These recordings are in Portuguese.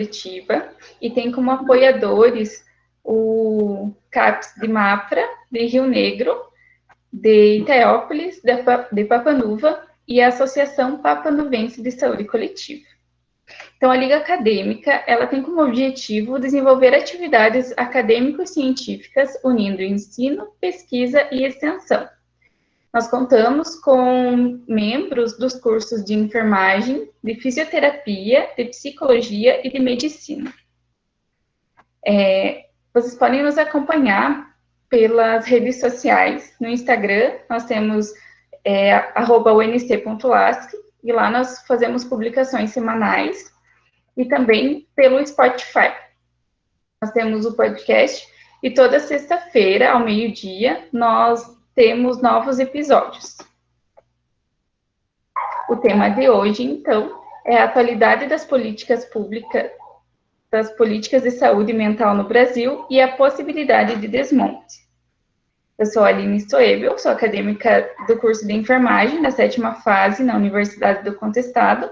coletiva e tem como apoiadores o CAPS de Mafra, de Rio Negro, de Itaéopolis, de Papanuva e a Associação Papanuvense de Saúde Coletiva. Então, a Liga Acadêmica, ela tem como objetivo desenvolver atividades acadêmico-científicas unindo ensino, pesquisa e extensão. Nós contamos com membros dos cursos de enfermagem, de fisioterapia, de psicologia e de medicina. Vocês podem nos acompanhar pelas redes sociais. No Instagram, nós temos @unc.lasc, e lá nós fazemos publicações semanais, e também pelo Spotify. Nós temos o podcast, e toda sexta-feira, ao meio-dia, nós temos novos episódios. O tema de hoje, então, é a atualidade das políticas públicas, das políticas de saúde mental no Brasil e a possibilidade de desmonte. Eu sou a Aline Stoebel, sou acadêmica do curso de enfermagem da 7ª fase na Universidade do Contestado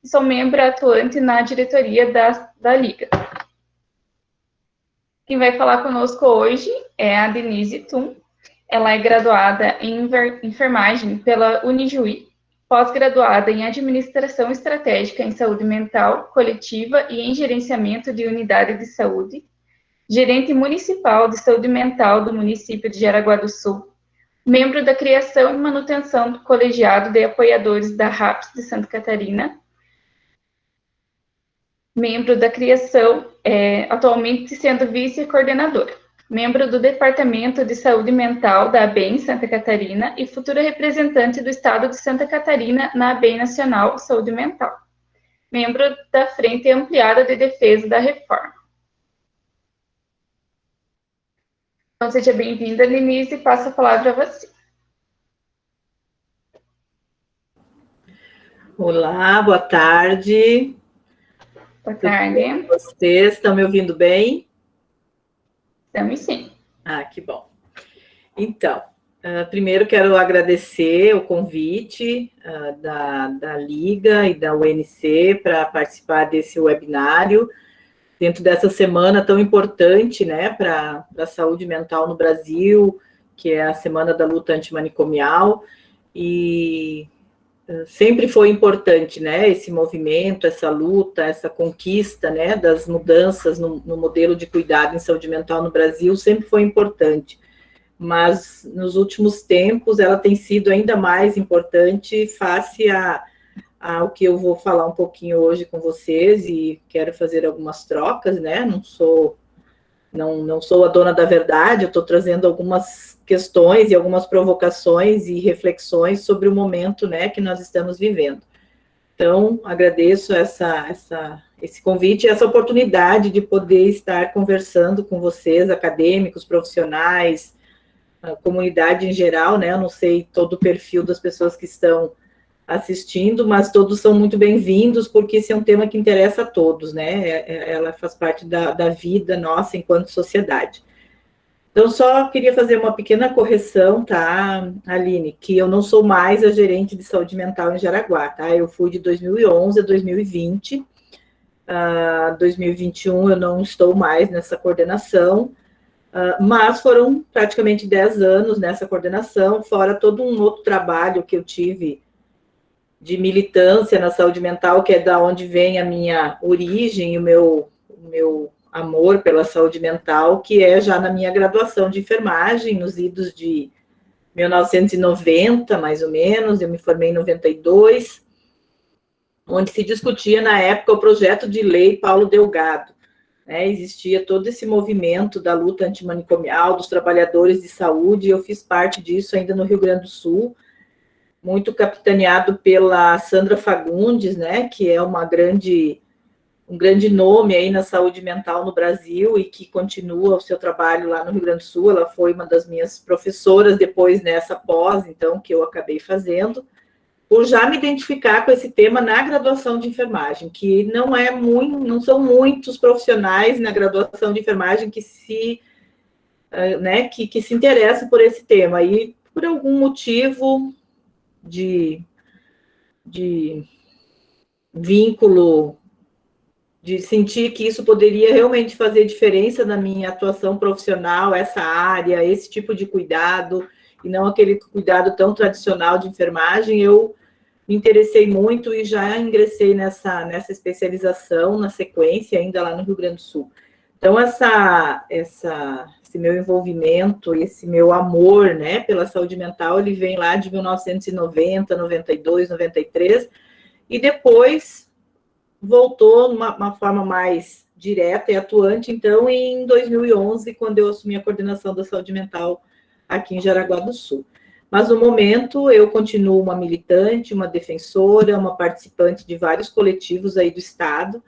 e sou membro atuante na diretoria da Liga. Quem vai falar conosco hoje é a Denise Thun. Ela é graduada em enfermagem pela Unijuí, pós-graduada em Administração Estratégica em Saúde Mental Coletiva e em Gerenciamento de Unidade de Saúde, gerente municipal de saúde mental do município de Jaraguá do Sul, membro da criação e manutenção do colegiado de apoiadores da RAPS de Santa Catarina, membro da criação, atualmente sendo vice-coordenadora, membro do Departamento de Saúde Mental da ABEM Santa Catarina e futura representante do Estado de Santa Catarina na ABEM Nacional Saúde Mental, membro da Frente Ampliada de Defesa da Reforma. Então, seja bem-vinda, Denise, e passo a palavra a você. Olá, boa tarde. Boa tarde. Vocês estão me ouvindo bem? Estamos sim. Ah, que bom. Então, primeiro quero agradecer o convite da Liga e da UNC para participar desse webinário, dentro dessa semana tão importante, né, para a saúde mental no Brasil, que é a Semana da Luta Antimanicomial, e sempre foi importante, né, esse movimento, essa luta, essa conquista, né, das mudanças no modelo de cuidado em saúde mental no Brasil, sempre foi importante, mas nos últimos tempos ela tem sido ainda mais importante face ao que eu vou falar um pouquinho hoje com vocês, e quero fazer algumas trocas, né, não sou a dona da verdade, eu estou trazendo algumas questões e algumas provocações e reflexões sobre o momento, né, que nós estamos vivendo. Então, agradeço esse convite e essa oportunidade de poder estar conversando com vocês, acadêmicos, profissionais, a comunidade em geral, né, eu não sei todo o perfil das pessoas que estão assistindo, mas todos são muito bem-vindos, porque esse é um tema que interessa a todos, né, ela faz parte da vida nossa enquanto sociedade. Então, só queria fazer uma pequena correção, tá, Aline, que eu não sou mais a gerente de saúde mental em Jaraguá, tá, eu fui de 2011 a 2020, 2021 eu não estou mais nessa coordenação, mas foram praticamente 10 anos nessa coordenação, fora todo um outro trabalho que eu tive de militância na saúde mental, que é da onde vem a minha origem, o meu amor pela saúde mental, que é já na minha graduação de enfermagem, nos idos de 1990, mais ou menos, eu me formei em 92, onde se discutia, na época, o projeto de lei Paulo Delgado, né, existia todo esse movimento da luta antimanicomial, dos trabalhadores de saúde, e eu fiz parte disso ainda no Rio Grande do Sul, muito capitaneado pela Sandra Fagundes, né, que é um grande nome aí na saúde mental no Brasil e que continua o seu trabalho lá no Rio Grande do Sul. Ela foi uma das minhas professoras depois nessa pós, então, que eu acabei fazendo, por já me identificar com esse tema na graduação de enfermagem, que não são muitos profissionais na graduação de enfermagem que se interessam por esse tema, e por algum motivo de vínculo de sentir que isso poderia realmente fazer diferença na minha atuação profissional, essa área, esse tipo de cuidado, e não aquele cuidado tão tradicional de enfermagem, eu me interessei muito e já ingressei nessa especialização, na sequência, ainda lá no Rio Grande do Sul. Então, esse meu envolvimento, esse meu amor, né, pela saúde mental, ele vem lá de 1990, 92, 93, e depois voltou numa forma mais direta e atuante, então, em 2011, quando eu assumi a coordenação da saúde mental aqui em Jaraguá do Sul. Mas, no momento, eu continuo uma militante, uma defensora, uma participante de vários coletivos aí do Estado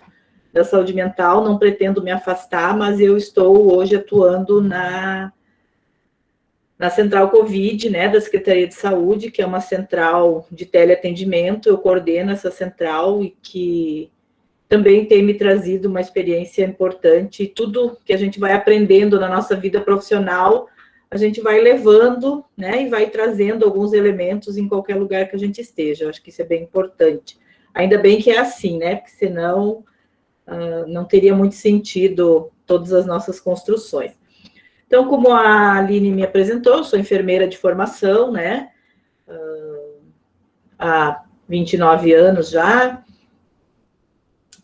da saúde mental, não pretendo me afastar, mas eu estou hoje atuando na Central Covid, né, da Secretaria de Saúde, que é uma central de teleatendimento, eu coordeno essa central e que também tem me trazido uma experiência importante. Tudo que a gente vai aprendendo na nossa vida profissional, a gente vai levando, né, e vai trazendo alguns elementos em qualquer lugar que a gente esteja. Eu acho que isso é bem importante. Ainda bem que é assim, né, porque senão não teria muito sentido todas as nossas construções. Então, como a Aline me apresentou, eu sou enfermeira de formação, né, há 29 anos já,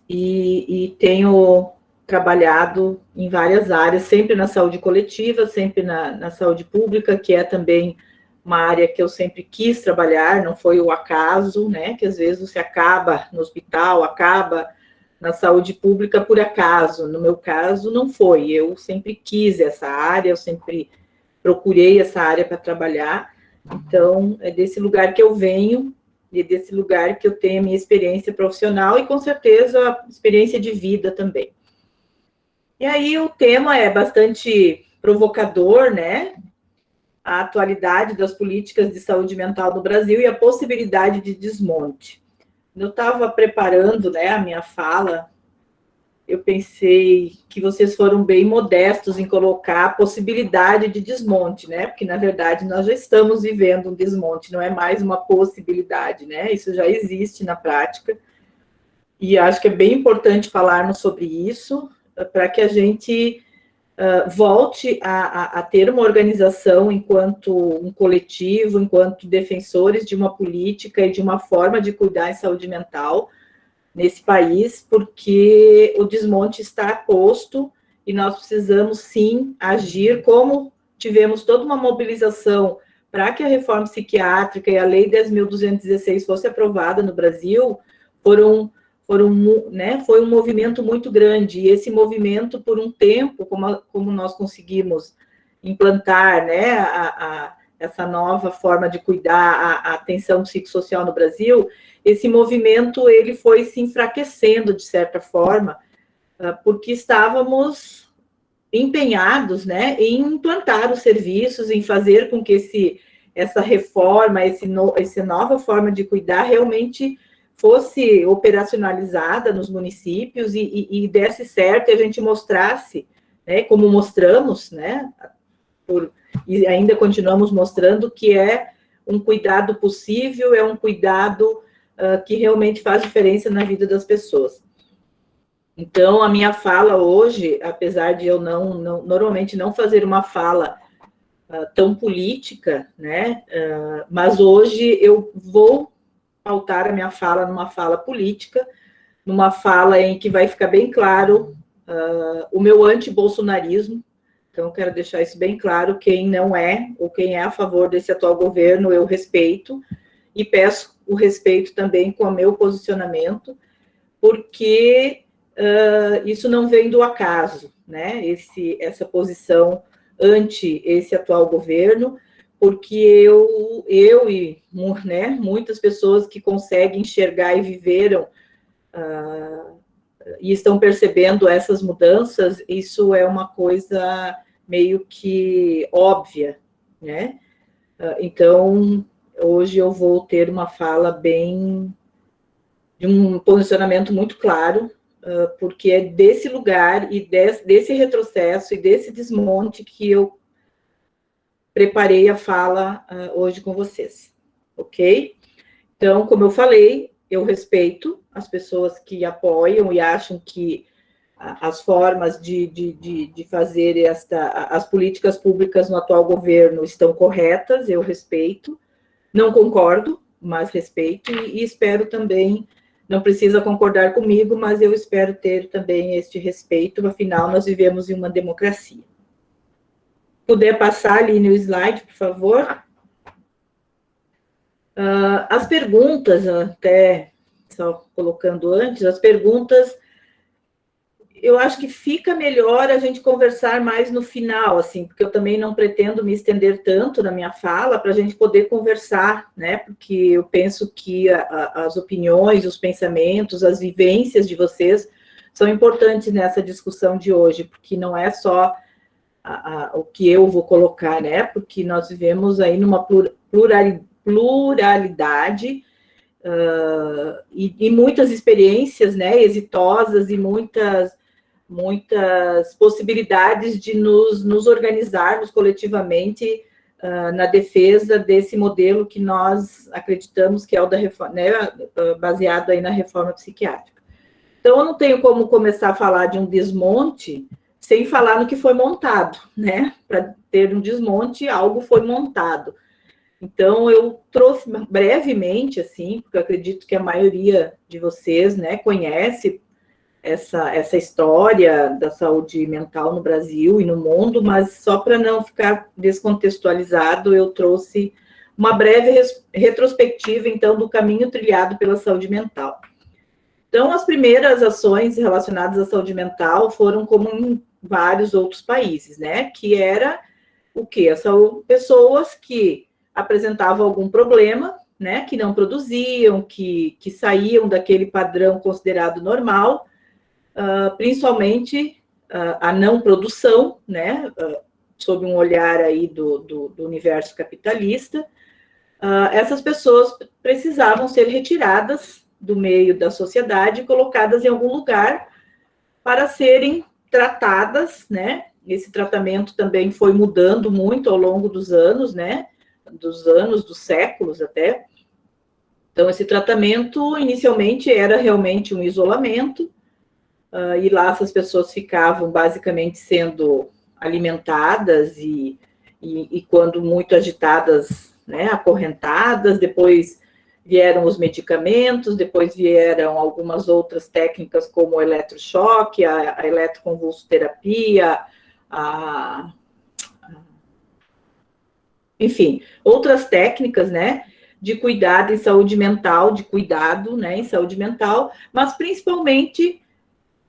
e tenho trabalhado em várias áreas, sempre na saúde coletiva, sempre na saúde pública, que é também uma área que eu sempre quis trabalhar, não foi o acaso, né, que às vezes você acaba no hospital, acaba na saúde pública por acaso. No meu caso, não foi. Eu sempre quis essa área, eu sempre procurei essa área para trabalhar. Então, é desse lugar que eu venho, e desse lugar que eu tenho a minha experiência profissional e, com certeza, a experiência de vida também. E aí, o tema é bastante provocador, né? A atualidade das políticas de saúde mental no Brasil e a possibilidade de desmonte. Eu estava preparando, né, a minha fala, eu pensei que vocês foram bem modestos em colocar a possibilidade de desmonte, né? Porque, na verdade, nós já estamos vivendo um desmonte, não é mais uma possibilidade, né? Isso já existe na prática. E acho que é bem importante falarmos sobre isso, para que a gente volte a ter uma organização enquanto um coletivo, enquanto defensores de uma política e de uma forma de cuidar em saúde mental nesse país, porque o desmonte está posto e nós precisamos, sim, agir, como tivemos toda uma mobilização para que a reforma psiquiátrica e a Lei 10.216 fosse aprovada no Brasil, né, foi um movimento muito grande, e esse movimento, por um tempo, como nós conseguimos implantar, né, essa nova forma de cuidar, a atenção psicossocial no Brasil, esse movimento ele foi se enfraquecendo, de certa forma, porque estávamos empenhados, né, em implantar os serviços, em fazer com que essa reforma, essa nova forma de cuidar realmente fosse operacionalizada nos municípios e desse certo, e a gente mostrasse, né, como mostramos, né, e ainda continuamos mostrando que é um cuidado possível, é um cuidado que realmente faz diferença na vida das pessoas. Então, a minha fala hoje, apesar de eu normalmente não fazer uma fala tão política, né, mas hoje eu vou pautar a minha fala numa fala política, numa fala em que vai ficar bem claro o meu anti-bolsonarismo. Então, eu quero deixar isso bem claro, quem não é, ou quem é a favor desse atual governo, eu respeito, e peço o respeito também com o meu posicionamento, porque isso não vem do acaso, né, essa posição ante esse atual governo, porque eu e, né, muitas pessoas que conseguem enxergar e viveram e estão percebendo essas mudanças, isso é uma coisa meio que óbvia, né? Então, hoje eu vou ter uma fala bem de um posicionamento muito claro, porque é desse lugar e desse retrocesso e desse desmonte que eu preparei a fala hoje com vocês, ok? Então, como eu falei, eu respeito as pessoas que apoiam e acham que as formas de fazer as políticas públicas no atual governo estão corretas, eu respeito, não concordo, mas respeito, e espero também, não precisa concordar comigo, mas eu espero ter também este respeito, afinal, nós vivemos em uma democracia. Puder passar ali no slide, por favor. As perguntas, até só colocando antes, as perguntas, eu acho que fica melhor a gente conversar mais no final, assim, porque eu também não pretendo me estender tanto na minha fala para a gente poder conversar, né? Porque eu penso que as opiniões, os pensamentos, as vivências de vocês são importantes nessa discussão de hoje, porque não é só o que eu vou colocar, né? Porque nós vivemos aí numa pluralidade e muitas experiências, né? Exitosas e muitas possibilidades de nos organizarmos coletivamente na defesa desse modelo que nós acreditamos que é o da reforma, né, baseado aí na reforma psiquiátrica. Então, eu não tenho como começar a falar de um desmonte sem falar no que foi montado, né? Para ter um desmonte, algo foi montado. Então, eu trouxe brevemente, assim, porque eu acredito que a maioria de vocês, né, conhece essa história da saúde mental no Brasil e no mundo, mas só para não ficar descontextualizado, eu trouxe uma breve retrospectiva, então, do caminho trilhado pela saúde mental. Então, as primeiras ações relacionadas à saúde mental foram como em vários outros países, né? Que era o quê? São pessoas que apresentavam algum problema, né? Que não produziam, que saíam daquele padrão considerado normal, principalmente a não produção, né? Sob um olhar aí do universo capitalista. Essas pessoas precisavam ser retiradas do meio da sociedade e colocadas em algum lugar para serem tratadas, né? Esse tratamento também foi mudando muito ao longo dos anos, né? Dos séculos até. Então, esse tratamento, inicialmente, era realmente um isolamento, e lá essas pessoas ficavam basicamente sendo alimentadas e quando muito agitadas, né? Acorrentadas, depois vieram os medicamentos, depois vieram algumas outras técnicas, como o eletrochoque, a eletroconvulsoterapia, enfim, outras técnicas, né, de cuidado em saúde mental, de cuidado, né, em saúde mental, mas principalmente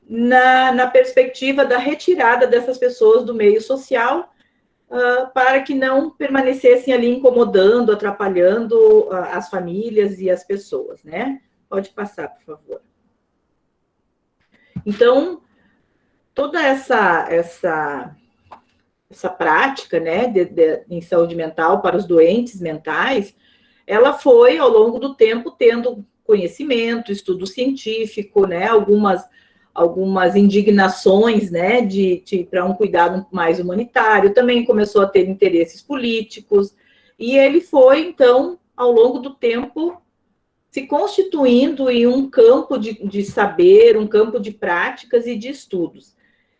na perspectiva da retirada dessas pessoas do meio social, para que não permanecessem ali incomodando, atrapalhando as famílias e as pessoas, né? Pode passar, por favor. Então, toda essa prática, né, em saúde mental para os doentes mentais, ela foi, ao longo do tempo, tendo conhecimento, estudo científico, né, algumas indignações, né, para um cuidado mais humanitário, também começou a ter interesses políticos, e ele foi, então, ao longo do tempo, se constituindo em um campo de saber, um campo de práticas e de estudos.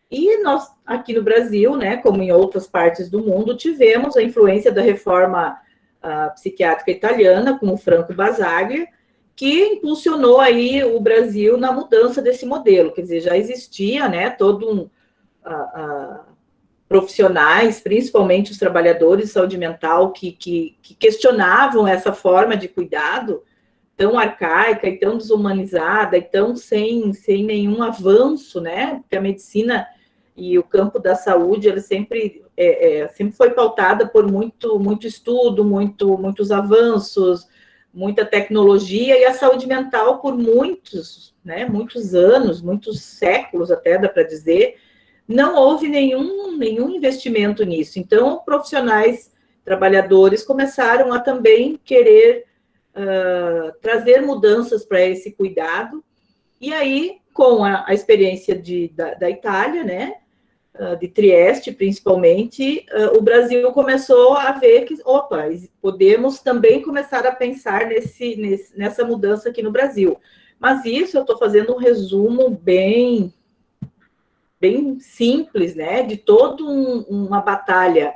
E nós, aqui no Brasil, né, como em outras partes do mundo, tivemos a influência da reforma psiquiátrica italiana, com o Franco Basaglia, que impulsionou aí o Brasil na mudança desse modelo, quer dizer, já existia, né, profissionais, principalmente os trabalhadores de saúde mental, que questionavam essa forma de cuidado tão arcaica e tão desumanizada e tão sem nenhum avanço, né, porque a medicina e o campo da saúde, ele sempre foi pautada por muito estudo, muitos avanços, muita tecnologia, e a saúde mental por muitos anos, muitos séculos até, dá para dizer, não houve nenhum investimento nisso. Então, profissionais, trabalhadores começaram a também querer trazer mudanças para esse cuidado, e aí, com a experiência da Itália, né, de Trieste, principalmente, o Brasil começou a ver que, podemos também começar a pensar nessa mudança aqui no Brasil. Mas isso eu estou fazendo um resumo bem bem simples, né, de toda uma batalha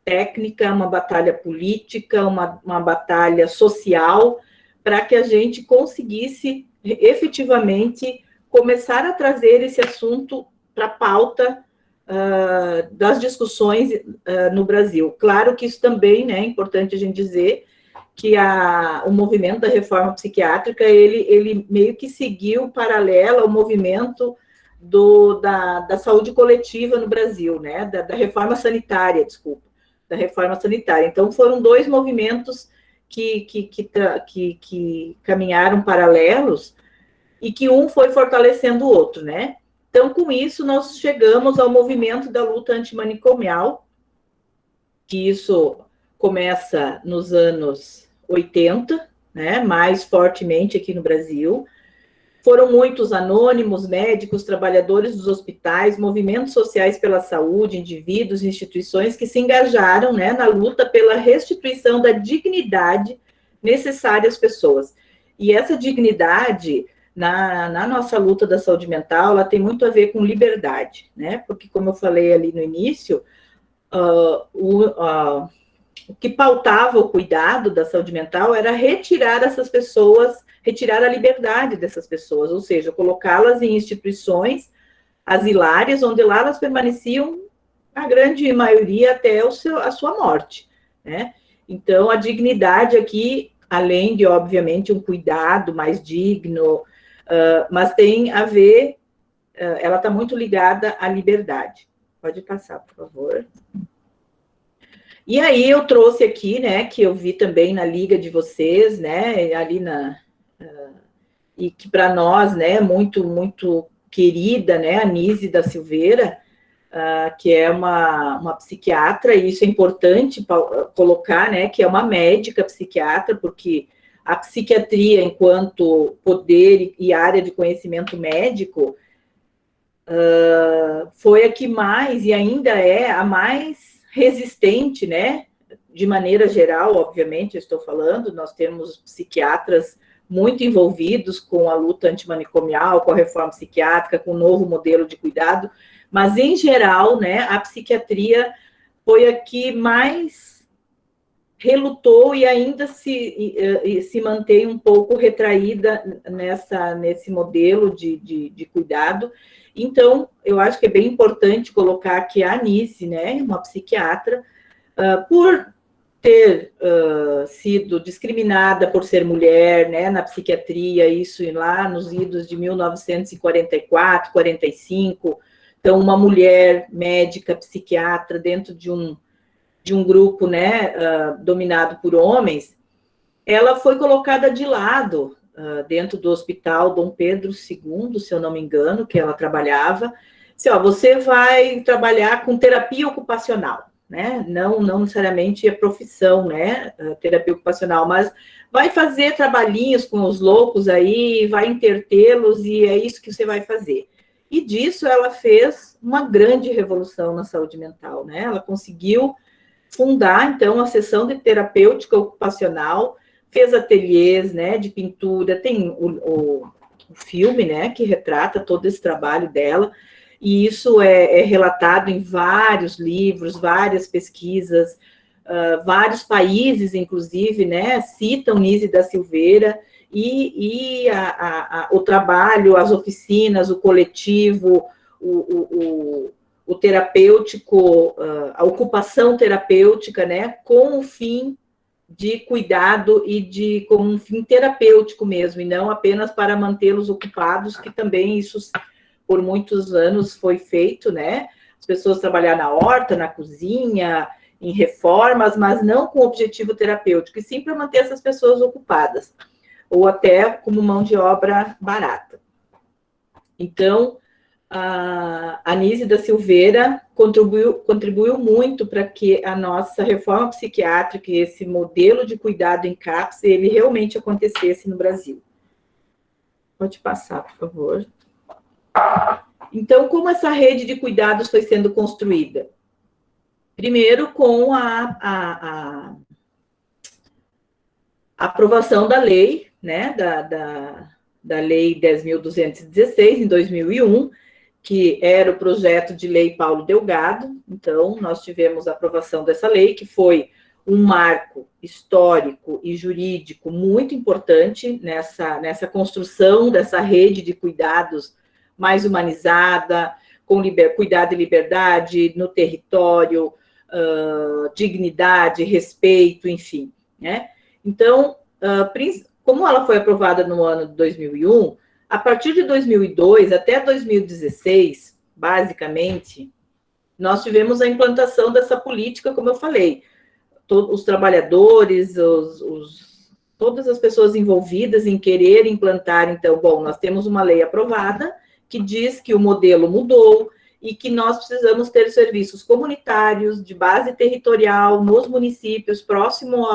técnica, uma batalha política, uma batalha social, para que a gente conseguisse efetivamente começar a trazer esse assunto para a pauta das discussões no Brasil. Claro que isso também, né, é importante a gente dizer que o movimento da reforma psiquiátrica, ele meio que seguiu paralelo ao movimento da saúde coletiva no Brasil, né, da reforma sanitária, desculpa, da reforma sanitária. Então, foram dois movimentos que caminharam paralelos e que um foi fortalecendo o outro, né? Então, com isso, nós chegamos ao movimento da luta antimanicomial, que isso começa nos anos 80, né, mais fortemente aqui no Brasil. Foram muitos anônimos, médicos, trabalhadores dos hospitais, movimentos sociais pela saúde, indivíduos, instituições que se engajaram, né, na luta pela restituição da dignidade necessária às pessoas. E essa dignidade, na nossa luta da saúde mental, ela tem muito a ver com liberdade, né? Porque, como eu falei ali no início, o que pautava o cuidado da saúde mental era retirar essas pessoas, retirar a liberdade dessas pessoas, ou seja, colocá-las em instituições asilárias, onde lá elas permaneciam, a grande maioria, até a sua morte, né? Então, a dignidade aqui, além de, obviamente, um cuidado mais digno, mas tem a ver, ela está muito ligada à liberdade. Pode passar, por favor. E aí eu trouxe aqui, né, que eu vi também na liga de vocês, né, ali e que para nós, né, muito querida, né, a Anísia da Silveira, que é uma psiquiatra, e isso é importante colocar, né, que é uma médica psiquiatra, porque a psiquiatria, enquanto poder e área de conhecimento médico, foi a que mais, e ainda é a mais resistente, né? De maneira geral, obviamente, eu estou falando, nós temos psiquiatras muito envolvidos com a luta antimanicomial, com a reforma psiquiátrica, com o novo modelo de cuidado, mas, em geral, né, a psiquiatria foi a que mais relutou e ainda se mantém um pouco retraída nesse modelo de cuidado. Então, eu acho que é bem importante colocar que a Anísia, né, uma psiquiatra, por ter sido discriminada por ser mulher, né, na psiquiatria, isso lá nos idos de 1944, 45, então uma mulher médica, psiquiatra, dentro de um grupo, né, dominado por homens, ela foi colocada de lado dentro do Hospital Dom Pedro II, se eu não me engano, que ela trabalhava. Assim, você vai trabalhar com terapia ocupacional, né? Não necessariamente a profissão, né? Terapia ocupacional, mas vai fazer trabalhinhos com os loucos aí, vai intertê-los e é isso que você vai fazer. E disso ela fez uma grande revolução na saúde mental, né? Ela conseguiu fundar, então, a seção de terapêutica ocupacional, fez ateliês, né, de pintura, tem o filme, né, que retrata todo esse trabalho dela, e isso é relatado em vários livros, várias pesquisas, vários países, inclusive, né, citam Anísia da Silveira, e o trabalho, as oficinas, o coletivo, o terapêutico, a ocupação terapêutica, né, com o fim de cuidado e com um fim terapêutico mesmo, e não apenas para mantê-los ocupados, que também isso por muitos anos foi feito, né, as pessoas trabalhar na horta, na cozinha, em reformas, mas não com objetivo terapêutico, e sim para manter essas pessoas ocupadas, ou até como mão de obra barata. Então, a Anísia da Silveira contribuiu muito para que a nossa reforma psiquiátrica e esse modelo de cuidado em CAPS, ele realmente acontecesse no Brasil. Pode passar, por favor. Então, como essa rede de cuidados foi sendo construída? Primeiro, com a aprovação da lei, né, da Lei 10.216, em 2001, que era o projeto de lei Paulo Delgado. Então, nós tivemos a aprovação dessa lei, que foi um marco histórico e jurídico muito importante nessa construção dessa rede de cuidados mais humanizada, com cuidado e liberdade no território, dignidade, respeito, enfim, né? Então, como ela foi aprovada no ano de 2001, a partir de 2002 até 2016, basicamente, nós tivemos a implantação dessa política, como eu falei, os trabalhadores, todas as pessoas envolvidas em querer implantar, então, bom, nós temos uma lei aprovada que diz que o modelo mudou e que nós precisamos ter serviços comunitários de base territorial nos municípios, próximo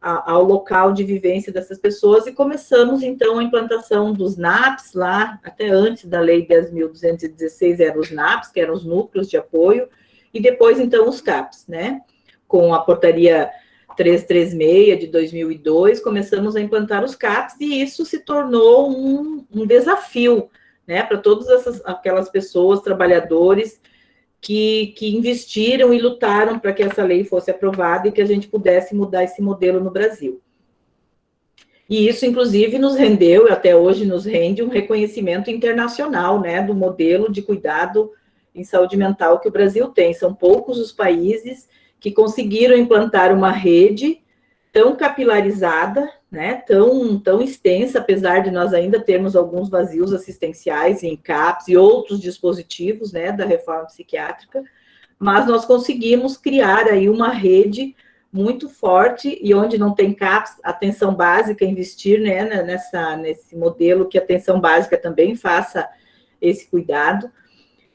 ao local de vivência dessas pessoas, e começamos, então, a implantação dos NAPs lá, até antes da Lei 10.216 eram os NAPs, que eram os núcleos de apoio, e depois, então, os CAPs, né? Com a portaria 336 de 2002, começamos a implantar os CAPs, e isso se tornou um desafio, né, para todas aquelas pessoas, trabalhadores, que investiram e lutaram para que essa lei fosse aprovada e que a gente pudesse mudar esse modelo no Brasil. E isso, inclusive, nos rendeu, até hoje nos rende, um reconhecimento internacional, né, do modelo de cuidado em saúde mental que o Brasil tem. São poucos os países que conseguiram implantar uma rede tão capilarizada, né, tão extensa, apesar de nós ainda termos alguns vazios assistenciais em CAPs e outros dispositivos, né, da reforma psiquiátrica, mas nós conseguimos criar aí uma rede muito forte, e onde não tem CAPs, atenção básica, investir, né, nesse modelo que a atenção básica também faça esse cuidado.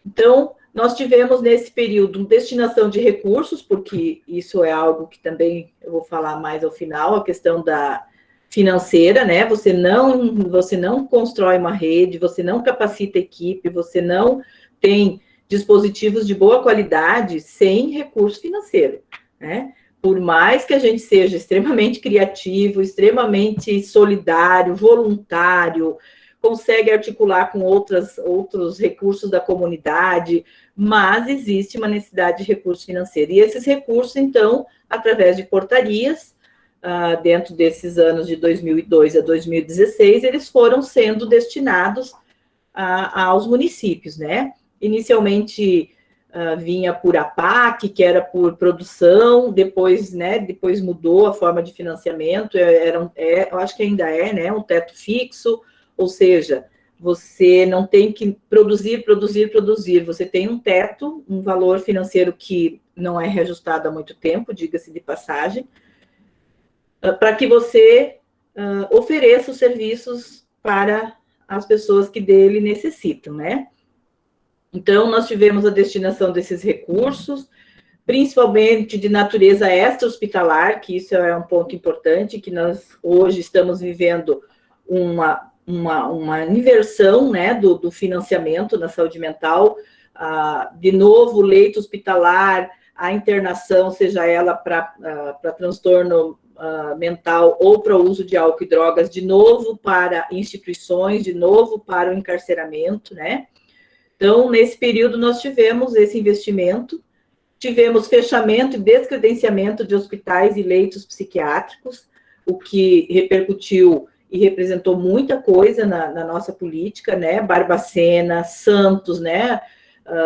Então, nós tivemos nesse período destinação de recursos, porque isso é algo que também eu vou falar mais ao final, a questão da financeira, né? Você não constrói uma rede, você não capacita equipe, você não tem dispositivos de boa qualidade sem recurso financeiro, né? Por mais que a gente seja extremamente criativo, extremamente solidário, voluntário, consegue articular com outros recursos da comunidade, mas existe uma necessidade de recurso financeiro. E esses recursos, então, através de portarias, dentro desses anos de 2002 a 2016, eles foram sendo destinados aos municípios, né? Inicialmente vinha por APAC, que era por produção, depois mudou a forma de financiamento, eu acho que ainda é, né, um teto fixo, ou seja, você não tem que produzir, você tem um teto, um valor financeiro que não é reajustado há muito tempo, diga-se de passagem, para que você ofereça os serviços para as pessoas que dele necessitam, né? Então, nós tivemos a destinação desses recursos, principalmente de natureza extra-hospitalar, que isso é um ponto importante, que nós hoje estamos vivendo uma inversão, né, do financiamento na saúde mental, de novo, leito hospitalar, a internação, seja ela para transtorno mental ou para o uso de álcool e drogas, de novo para instituições, de novo para o encarceramento, né? Então, nesse período, nós tivemos esse investimento, tivemos fechamento e descredenciamento de hospitais e leitos psiquiátricos, o que repercutiu e representou muita coisa na nossa política, né? Barbacena, Santos, né?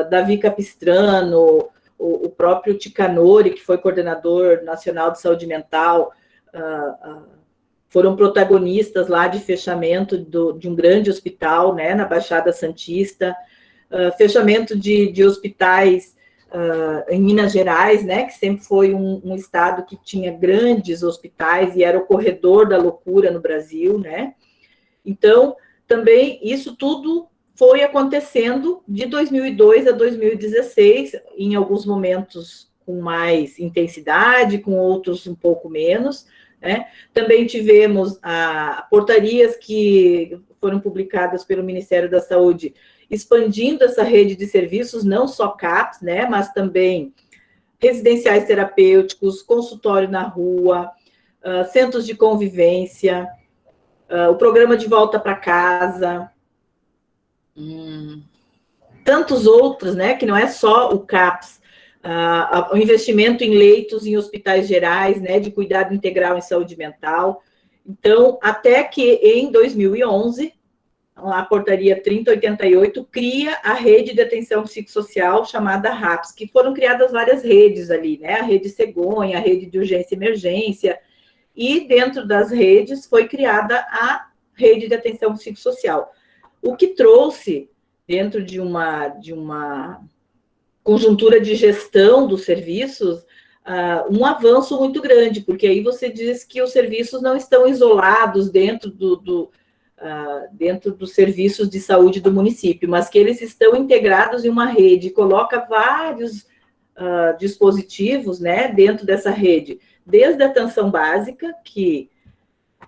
Davi Capistrano, o próprio Ticanori, que foi coordenador nacional de saúde mental, foram protagonistas lá de fechamento de um grande hospital, né? Na Baixada Santista, fechamento de hospitais em Minas Gerais, né, que sempre foi um estado que tinha grandes hospitais e era o corredor da loucura no Brasil, né? Então, também isso tudo foi acontecendo de 2002 a 2016, em alguns momentos com mais intensidade, com outros um pouco menos, né? Também tivemos portarias que foram publicadas pelo Ministério da Saúde, expandindo essa rede de serviços, não só CAPs, né, mas também residenciais terapêuticos, consultório na rua, centros de convivência, o programa de volta para casa. tantos outros, né, que não é só o CAPS, o investimento em leitos em hospitais gerais, né, de cuidado integral em saúde mental. Então, até que em 2011, a portaria 3088 cria a rede de atenção psicossocial chamada RAPS, que foram criadas várias redes ali, né, a rede Cegonha, a rede de urgência e emergência, e dentro das redes foi criada a rede de atenção psicossocial, o que trouxe, dentro de uma conjuntura de gestão dos serviços, um avanço muito grande, porque aí você diz que os serviços não estão isolados dentro dos serviços de saúde do município, mas que eles estão integrados em uma rede, coloca vários dispositivos, né, dentro dessa rede, desde a atenção básica, que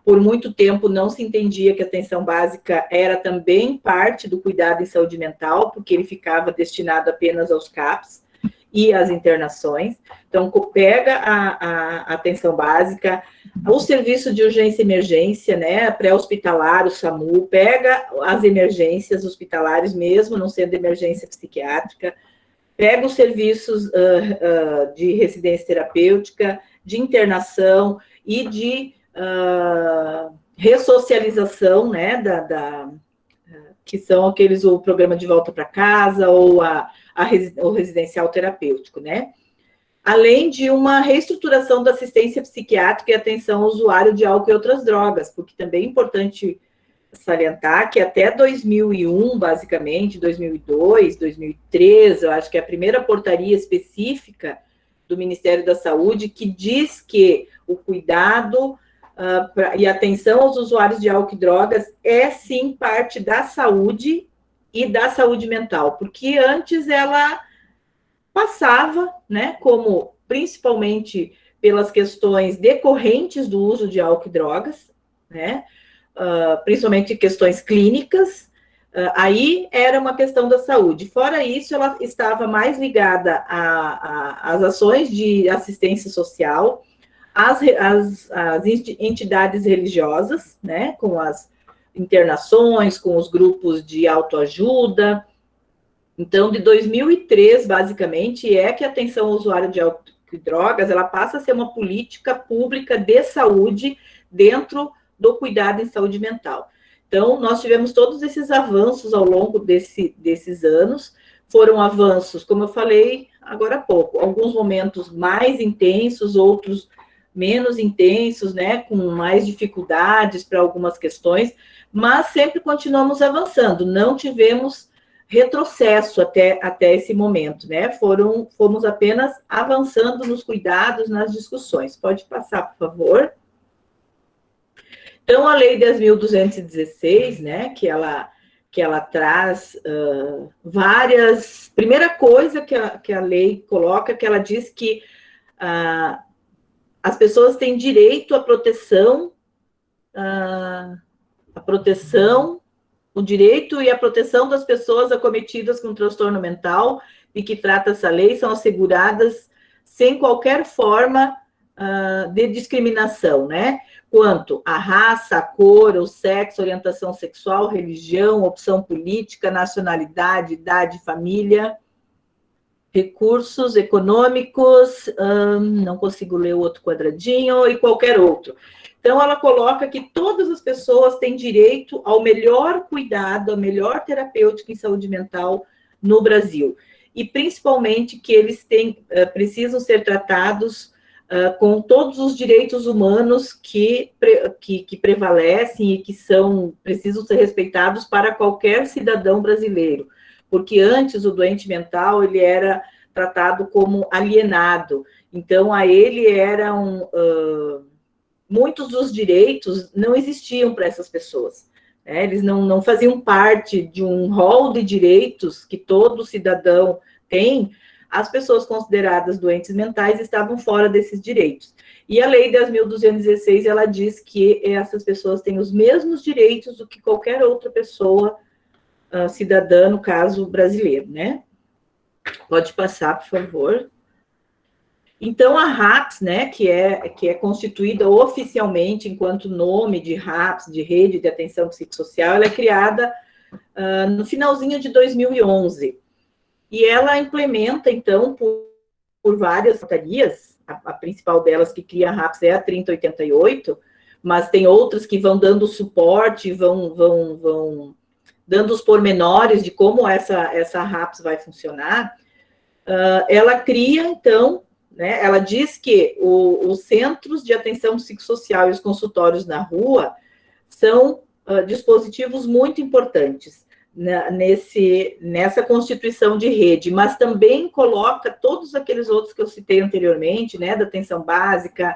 por muito tempo não se entendia que a atenção básica era também parte do cuidado em saúde mental, porque ele ficava destinado apenas aos CAPs e às internações. Então, pega a atenção básica, o serviço de urgência e emergência, né, pré-hospitalar, o SAMU, pega as emergências hospitalares mesmo, não sendo emergência psiquiátrica, pega os serviços de residência terapêutica, de internação e de ressocialização, né, que são aqueles, o programa de volta para casa ou o residencial terapêutico, né? Além de uma reestruturação da assistência psiquiátrica e atenção ao usuário de álcool e outras drogas, porque também é importante salientar que até 2001, basicamente, 2002, 2003, eu acho que é a primeira portaria específica do Ministério da Saúde que diz que o cuidado e atenção aos usuários de álcool e drogas é, sim, parte da saúde e da saúde mental, porque antes ela passava, né, como principalmente pelas questões decorrentes do uso de álcool e drogas, né, principalmente questões clínicas, aí era uma questão da saúde. Fora isso, ela estava mais ligada às ações de assistência social, às entidades religiosas, né, com as internações, com os grupos de autoajuda. Então, de 2003, basicamente, é que a atenção ao usuário de álcool e drogas, ela passa a ser uma política pública de saúde dentro do cuidado em saúde mental. Então, nós tivemos todos esses avanços ao longo desses anos, foram avanços, como eu falei agora há pouco, alguns momentos mais intensos, outros menos intensos, né, com mais dificuldades para algumas questões, mas sempre continuamos avançando, não tivemos retrocesso até esse momento, né, fomos apenas avançando nos cuidados, nas discussões. Pode passar, por favor. Então, a Lei 10.216, né, que ela traz várias... Primeira coisa que a lei coloca, que ela diz que as pessoas têm direito à proteção, o direito e a proteção das pessoas acometidas com transtorno mental, e que trata essa lei, são asseguradas sem qualquer forma de discriminação, né? Quanto à raça, a cor, o sexo, orientação sexual, religião, opção política, nacionalidade, idade, família, recursos econômicos, não consigo ler o outro quadradinho, e qualquer outro. Então, ela coloca que todas as pessoas têm direito ao melhor cuidado, à melhor terapêutica em saúde mental no Brasil. E, principalmente, que eles precisam ser tratados com todos os direitos humanos que prevalecem e que precisam ser respeitados para qualquer cidadão brasileiro. Porque antes o doente mental ele era tratado como alienado, então a ele muitos dos direitos não existiam para essas pessoas, né? Eles não faziam parte de um rol de direitos que todo cidadão tem. As pessoas consideradas doentes mentais estavam fora desses direitos. E a Lei 10.216, ela diz que essas pessoas têm os mesmos direitos do que qualquer outra pessoa cidadã, no caso brasileiro, né? Pode passar, por favor. Então, a RAPS, né, que é constituída oficialmente enquanto nome de RAPS, de Rede de Atenção Psicossocial, ela é criada no finalzinho de 2011. e ela implementa, então, por várias portarias, a principal delas que cria a RAPS é a 3088, mas tem outras que vão dando suporte, vão dando os pormenores de como essa RAPS vai funcionar. Ela cria, então, né, ela diz que os centros de atenção psicossocial e os consultórios na rua são dispositivos muito importantes nessa constituição de rede, mas também coloca todos aqueles outros que eu citei anteriormente, né, da atenção básica,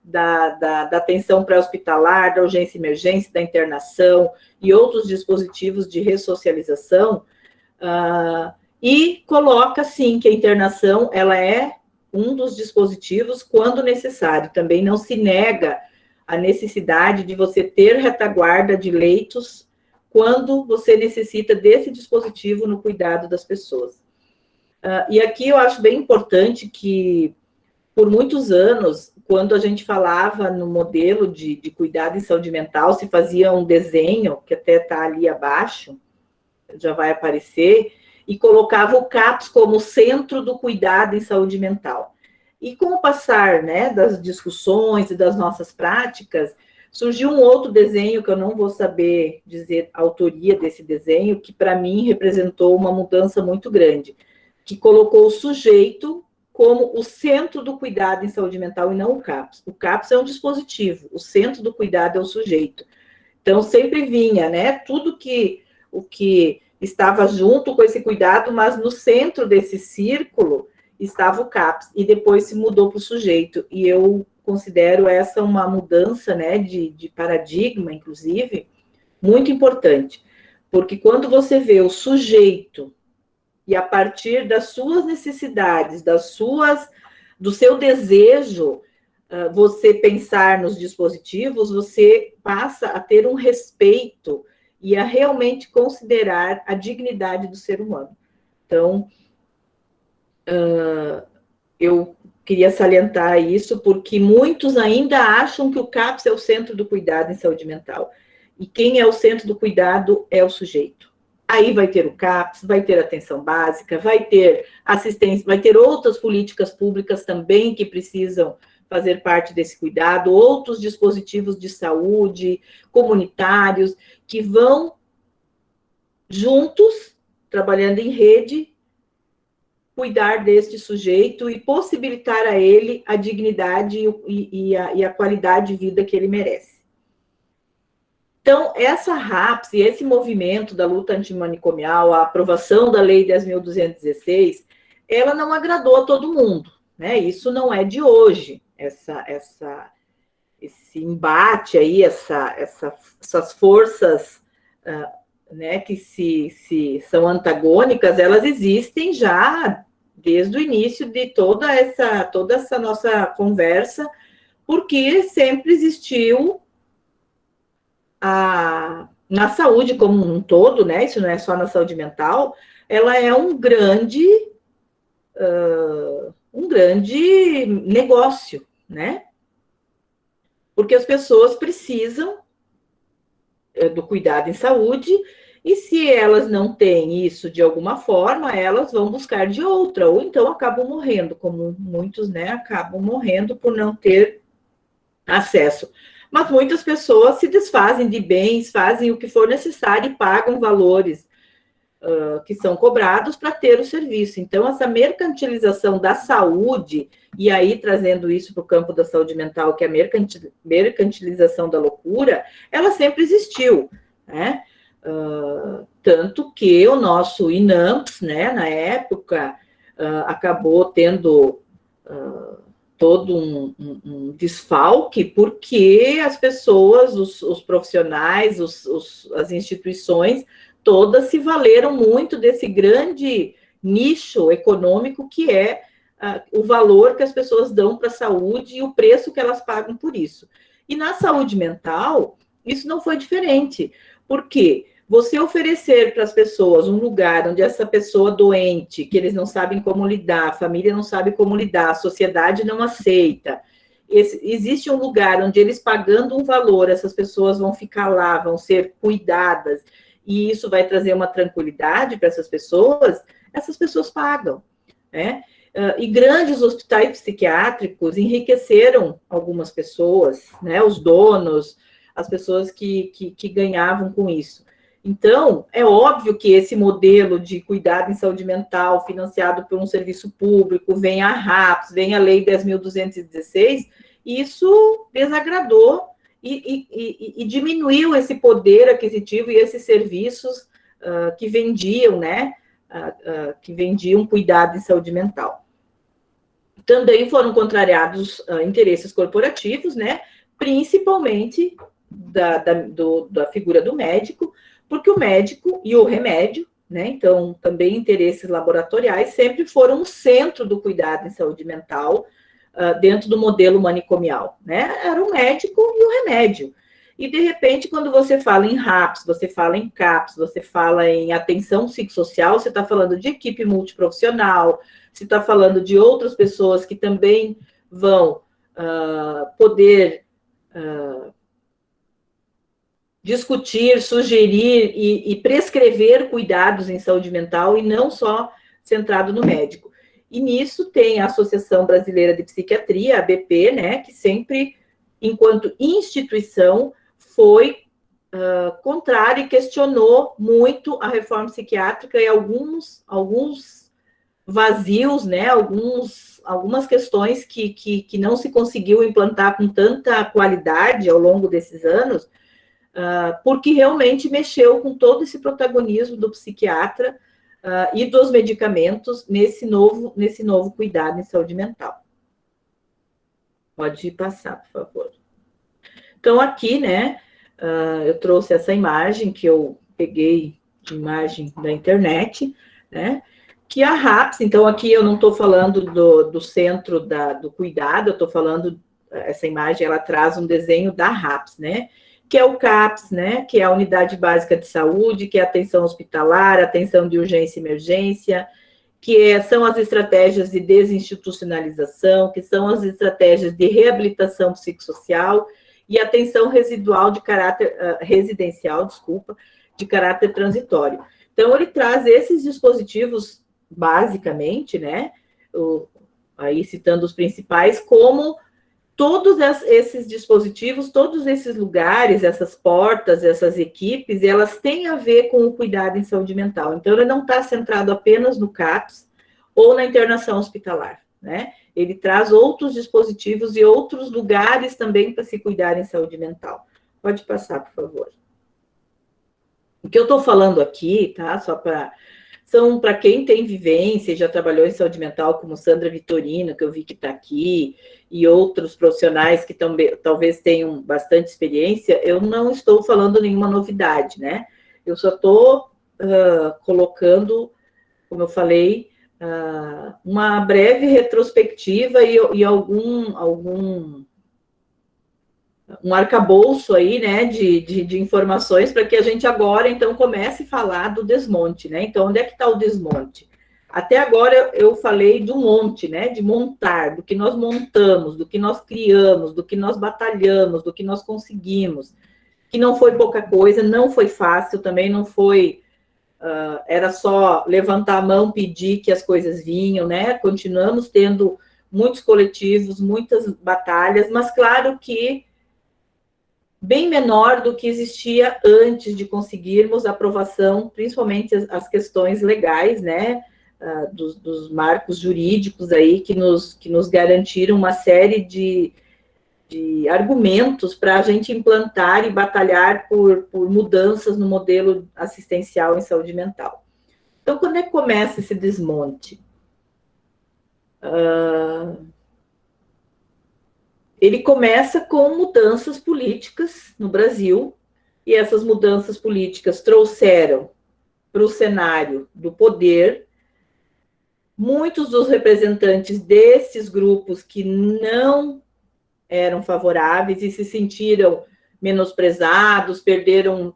da atenção pré-hospitalar, da urgência e emergência, da internação e outros dispositivos de ressocialização, e coloca, sim, que a internação ela é um dos dispositivos quando necessário. Também não se nega a necessidade de você ter retaguarda de leitos quando você necessita desse dispositivo no cuidado das pessoas. E aqui eu acho bem importante que, por muitos anos, quando a gente falava no modelo de cuidado em saúde mental, se fazia um desenho, que até está ali abaixo, já vai aparecer, e colocava o CAPS como centro do cuidado em saúde mental. E com o passar, né, das discussões e das nossas práticas, surgiu um outro desenho, que eu não vou saber dizer a autoria desse desenho, que para mim representou uma mudança muito grande, que colocou o sujeito como o centro do cuidado em saúde mental e não o CAPS. O CAPS é um dispositivo, o centro do cuidado é o sujeito. Então, sempre vinha, né, o que estava junto com esse cuidado, mas no centro desse círculo estava o CAPS, e depois se mudou para o sujeito. E eu considero essa uma mudança, né, de paradigma, inclusive, muito importante. Porque quando você vê o sujeito, e a partir das suas necessidades, do seu desejo, você pensar nos dispositivos, você passa a ter um respeito e a realmente considerar a dignidade do ser humano. Então, eu queria salientar isso, porque muitos ainda acham que o CAPS é o centro do cuidado em saúde mental. E quem é o centro do cuidado é o sujeito. Aí vai ter o CAPS, vai ter atenção básica, vai ter assistência, vai ter outras políticas públicas também que precisam fazer parte desse cuidado, outros dispositivos de saúde, comunitários, que vão juntos, trabalhando em rede, cuidar deste sujeito e possibilitar a ele a dignidade e a qualidade de vida que ele merece. Então, essa RAPS e esse movimento da luta antimanicomial, a aprovação da Lei 10.216, ela não agradou a todo mundo, né? Isso não é de hoje, esse embate aí, essas forças, né, que são antagônicas, elas existem já desde o início de toda essa nossa conversa, porque sempre existiu na saúde como um todo, né? Isso não é só na saúde mental, ela é um grande negócio, né? Porque as pessoas precisam do cuidado em saúde, e se elas não têm isso de alguma forma, elas vão buscar de outra, ou então acabam morrendo, como muitos, né, acabam morrendo por não ter acesso. Mas muitas pessoas se desfazem de bens, fazem o que for necessário e pagam valores que são cobrados para ter o serviço. Então, essa mercantilização da saúde, e aí trazendo isso para o campo da saúde mental, que é a mercantilização da loucura, ela sempre existiu, né? Tanto que o nosso INAMPS, né, na época, acabou tendo todo um desfalque, porque as pessoas, os profissionais, as instituições, todas se valeram muito desse grande nicho econômico que é o valor que as pessoas dão para a saúde e o preço que elas pagam por isso. E na saúde mental, isso não foi diferente. Por quê? Você oferecer para as pessoas um lugar onde essa pessoa doente, que eles não sabem como lidar, a família não sabe como lidar, a sociedade não aceita, existe um lugar onde eles pagando um valor, essas pessoas vão ficar lá, vão ser cuidadas, e isso vai trazer uma tranquilidade para essas pessoas, essas pessoas pagam, né? E grandes hospitais psiquiátricos enriqueceram algumas pessoas, né? Os donos, as pessoas que ganhavam com isso. Então, é óbvio que esse modelo de cuidado em saúde mental, financiado por um serviço público, vem a RAPS, vem a Lei 10.216, isso desagradou e diminuiu esse poder aquisitivo e esses serviços que vendiam, né? Que vendiam cuidado em saúde mental. Também foram contrariados interesses corporativos, né? Principalmente da figura do médico, porque o médico e o remédio, né? Então, também interesses laboratoriais sempre foram o centro do cuidado em saúde mental, dentro do modelo manicomial, né? Era o médico e o remédio. E, de repente, quando você fala em RAPS, você fala em CAPS, você fala em atenção psicossocial, você está falando de equipe multiprofissional, você está falando de outras pessoas que também vão poder discutir, sugerir e prescrever cuidados em saúde mental e não só centrado no médico. E nisso tem a Associação Brasileira de Psiquiatria, a ABP, né, que sempre, enquanto instituição, foi contrária e questionou muito a reforma psiquiátrica e alguns vazios, né, algumas questões que não se conseguiu implantar com tanta qualidade ao longo desses anos, porque realmente mexeu com todo esse protagonismo do psiquiatra e dos medicamentos nesse novo cuidado em saúde mental. Pode passar, por favor. Então, aqui, né, eu trouxe essa imagem que eu peguei de imagem da internet, né, que a RAPS, então aqui eu não estou falando do centro do cuidado, eu estou falando, essa imagem, ela traz um desenho da RAPS, né, que é o CAPS, né, que é a Unidade Básica de Saúde, que é a atenção hospitalar, atenção de urgência e emergência, que são as estratégias de desinstitucionalização, que são as estratégias de reabilitação psicossocial e atenção residual de caráter residencial, de caráter transitório. Então, ele traz esses dispositivos, basicamente, né, aí citando os principais, como todos esses dispositivos, todos esses lugares, essas portas, essas equipes, elas têm a ver com o cuidado em saúde mental. Então, ele não está centrado apenas no CAPS ou na internação hospitalar, né? Ele traz outros dispositivos e outros lugares também para se cuidar em saúde mental. Pode passar, por favor. O que eu estou falando aqui, tá? São para quem tem vivência e já trabalhou em saúde mental, como Sandra Vitorino, que eu vi que está aqui, e outros profissionais que também, talvez tenham bastante experiência, eu não estou falando nenhuma novidade, né? Eu só estou colocando, como eu falei, uma breve retrospectiva e um arcabouço aí, né, de informações para que a gente agora, então, comece a falar do desmonte, né? Então, onde é que está o desmonte? Até agora eu falei do monte, né, de montar, do que nós montamos, do que nós criamos, do que nós batalhamos, do que nós conseguimos, que não foi pouca coisa, não foi fácil, também não foi, era só levantar a mão, pedir que as coisas vinham, né? Continuamos tendo muitos coletivos, muitas batalhas, mas claro que bem menor do que existia antes de conseguirmos a aprovação, principalmente as questões legais, né, dos marcos jurídicos aí que nos garantiram uma série de argumentos para a gente implantar e batalhar por mudanças no modelo assistencial em saúde mental. Então, quando é que começa esse desmonte? Ele começa com mudanças políticas no Brasil, e essas mudanças políticas trouxeram para o cenário do poder muitos dos representantes desses grupos que não eram favoráveis e se sentiram menosprezados, perderam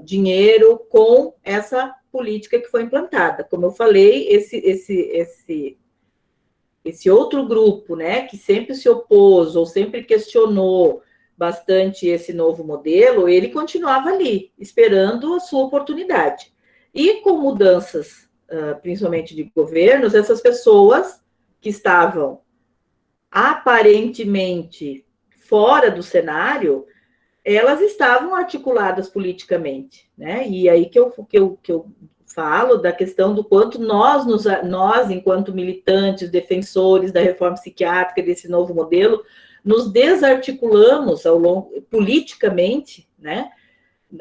dinheiro com essa política que foi implantada. Como eu falei, esse outro grupo, né, que sempre se opôs ou sempre questionou bastante esse novo modelo, ele continuava ali, esperando a sua oportunidade. E com mudanças principalmente de governos, essas pessoas que estavam aparentemente fora do cenário, elas estavam articuladas politicamente, né? E aí que eu falo da questão do quanto nós, enquanto militantes, defensores da reforma psiquiátrica, desse novo modelo, nos desarticulamos politicamente, né?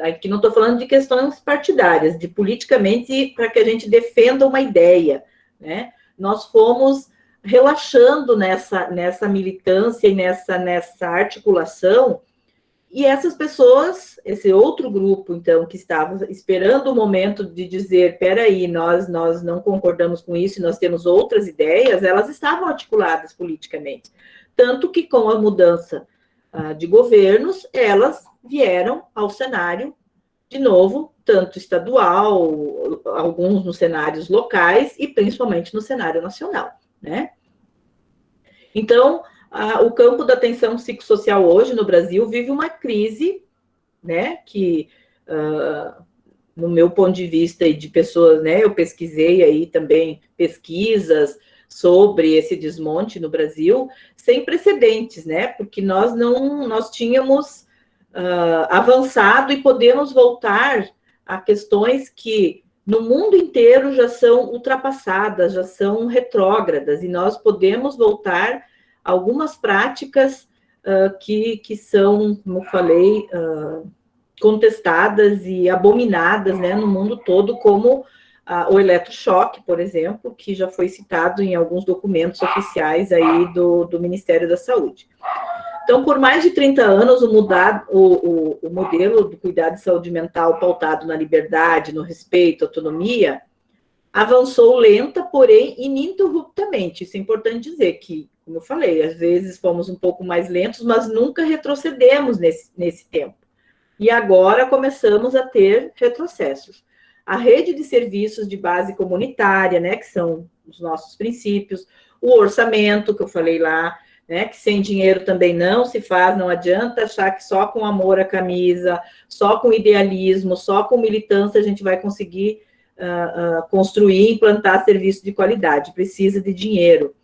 Aqui não estou falando de questões partidárias, de politicamente, para que a gente defenda uma ideia, né? Nós fomos relaxando nessa militância e nessa articulação, e essas pessoas, esse outro grupo, então, que estava esperando o momento de dizer, peraí, nós não concordamos com isso, nós temos outras ideias, elas estavam articuladas politicamente. Tanto que, com a mudança de governos, elas vieram ao cenário, de novo, tanto estadual, alguns nos cenários locais e principalmente no cenário nacional, né? Então, o campo da atenção psicossocial hoje no Brasil vive uma crise, né, que, no meu ponto de vista e de pessoas, né, eu pesquisei aí também pesquisas sobre esse desmonte no Brasil, sem precedentes, né, porque nós tínhamos avançado e podemos voltar a questões que no mundo inteiro já são ultrapassadas, já são retrógradas, e nós podemos voltar a algumas práticas que são, como eu falei, contestadas e abominadas, né, no mundo todo, como o eletrochoque, por exemplo, que já foi citado em alguns documentos oficiais aí do Ministério da Saúde. Então, por mais de 30 anos, o modelo do cuidado de saúde mental pautado na liberdade, no respeito, autonomia, avançou lenta, porém ininterruptamente. Isso é importante dizer que, como eu falei, às vezes fomos um pouco mais lentos, mas nunca retrocedemos nesse tempo. E agora começamos a ter retrocessos. A rede de serviços de base comunitária, né, que são os nossos princípios, o orçamento, que eu falei lá, né, que sem dinheiro também não se faz, não adianta achar que só com amor à camisa, só com idealismo, só com militância a gente vai conseguir construir e implantar serviço de qualidade, precisa de dinheiro.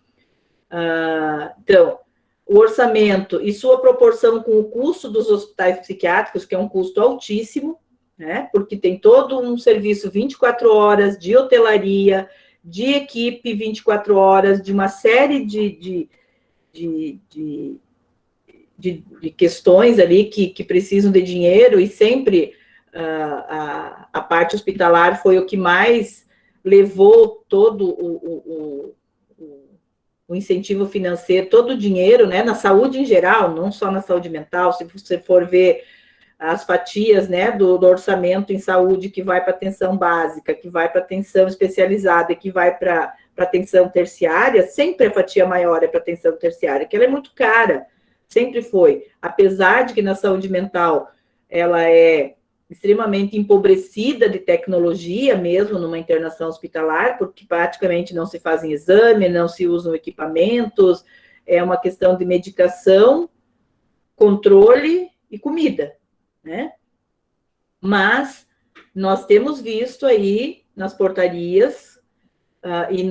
Então, o orçamento e sua proporção com o custo dos hospitais psiquiátricos, que é um custo altíssimo, né, porque tem todo um serviço 24 horas de hotelaria, de equipe 24 horas, de uma série de questões ali que precisam de dinheiro, e sempre a parte hospitalar foi o que mais levou todo o incentivo financeiro, todo o dinheiro, né, na saúde em geral, não só na saúde mental. Se você for ver as fatias, né, do orçamento em saúde, que vai para atenção básica, que vai para atenção especializada, que vai para atenção terciária, sempre a fatia maior é para atenção terciária, que ela é muito cara, sempre foi. Apesar de que na saúde mental ela é extremamente empobrecida de tecnologia, mesmo numa internação hospitalar, porque praticamente não se fazem exame, não se usam equipamentos, é uma questão de medicação, controle e comida, né? Mas nós temos visto aí nas portarias e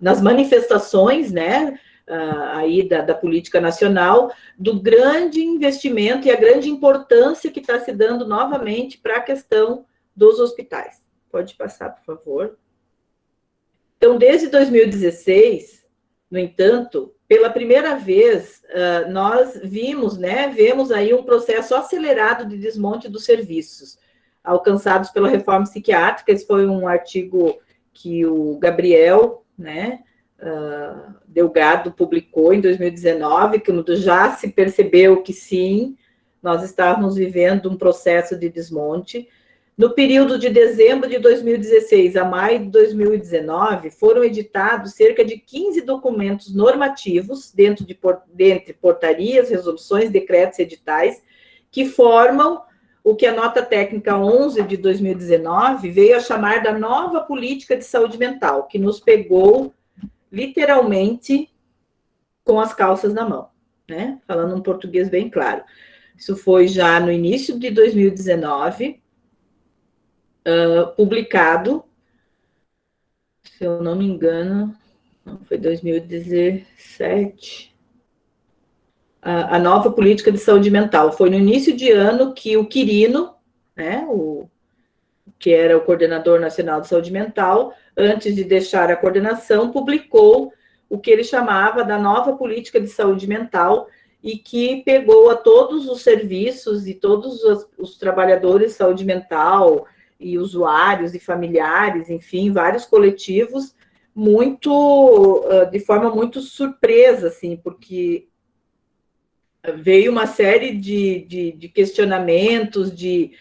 nas manifestações, né, aí da política nacional, do grande investimento e a grande importância que está se dando novamente para a questão dos hospitais. Pode passar, por favor. Então, desde 2016, no entanto, pela primeira vez, nós vemos aí um processo acelerado de desmonte dos serviços alcançados pela reforma psiquiátrica. Esse foi um artigo que o Gabriel, né, Delgado publicou em 2019, quando já se percebeu que sim, nós estávamos vivendo um processo de desmonte. No período de dezembro de 2016 a maio de 2019, foram editados cerca de 15 documentos normativos, dentre portarias, resoluções, decretos e editais, que formam o que a nota técnica 11 de 2019 veio a chamar da nova política de saúde mental, que nos pegou literalmente com as calças na mão, né? Falando um português bem claro. Isso foi já no início de 2019, publicado, se eu não me engano, foi 2017, a nova política de saúde mental. Foi no início de ano que o Quirino, né, que era o coordenador nacional de saúde mental, antes de deixar a coordenação, publicou o que ele chamava da nova política de saúde mental, e que pegou a todos os serviços e todos os trabalhadores de saúde mental, e usuários e familiares, enfim, vários coletivos, de forma muito surpresa, assim, porque veio uma série de questionamentos, de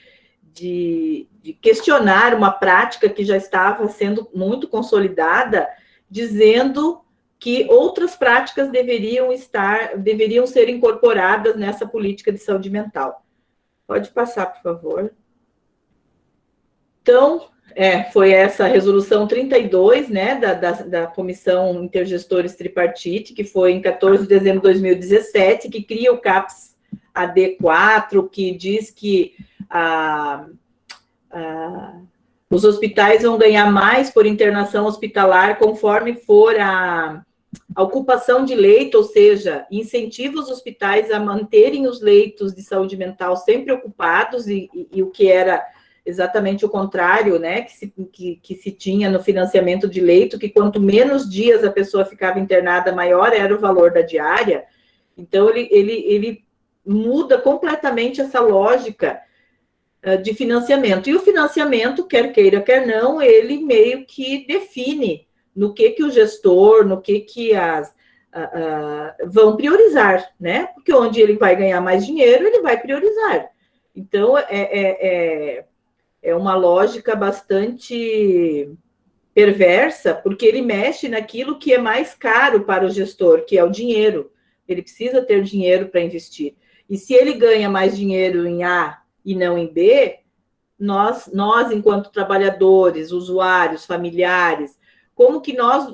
questionar uma prática que já estava sendo muito consolidada, dizendo que outras práticas deveriam ser incorporadas nessa política de saúde mental. Pode passar, por favor. Então, foi essa resolução 32, né, da Comissão Intergestores Tripartite, que foi em 14 de dezembro de 2017, que cria o CAPS AD4, que diz que os hospitais vão ganhar mais por internação hospitalar conforme for a ocupação de leito, ou seja, incentiva os hospitais a manterem os leitos de saúde mental sempre ocupados, e o que era exatamente o contrário, né, que se tinha no financiamento de leito, que quanto menos dias a pessoa ficava internada, maior era o valor da diária. Então, ele muda completamente essa lógica de financiamento. E o financiamento, quer queira, quer não, ele meio que define no que o gestor, no que vão priorizar, né? Porque onde ele vai ganhar mais dinheiro, ele vai priorizar. Então, é uma lógica bastante perversa, porque ele mexe naquilo que é mais caro para o gestor, que é o dinheiro. Ele precisa ter dinheiro para investir. E se ele ganha mais dinheiro em A e não em B, nós enquanto trabalhadores, usuários, familiares,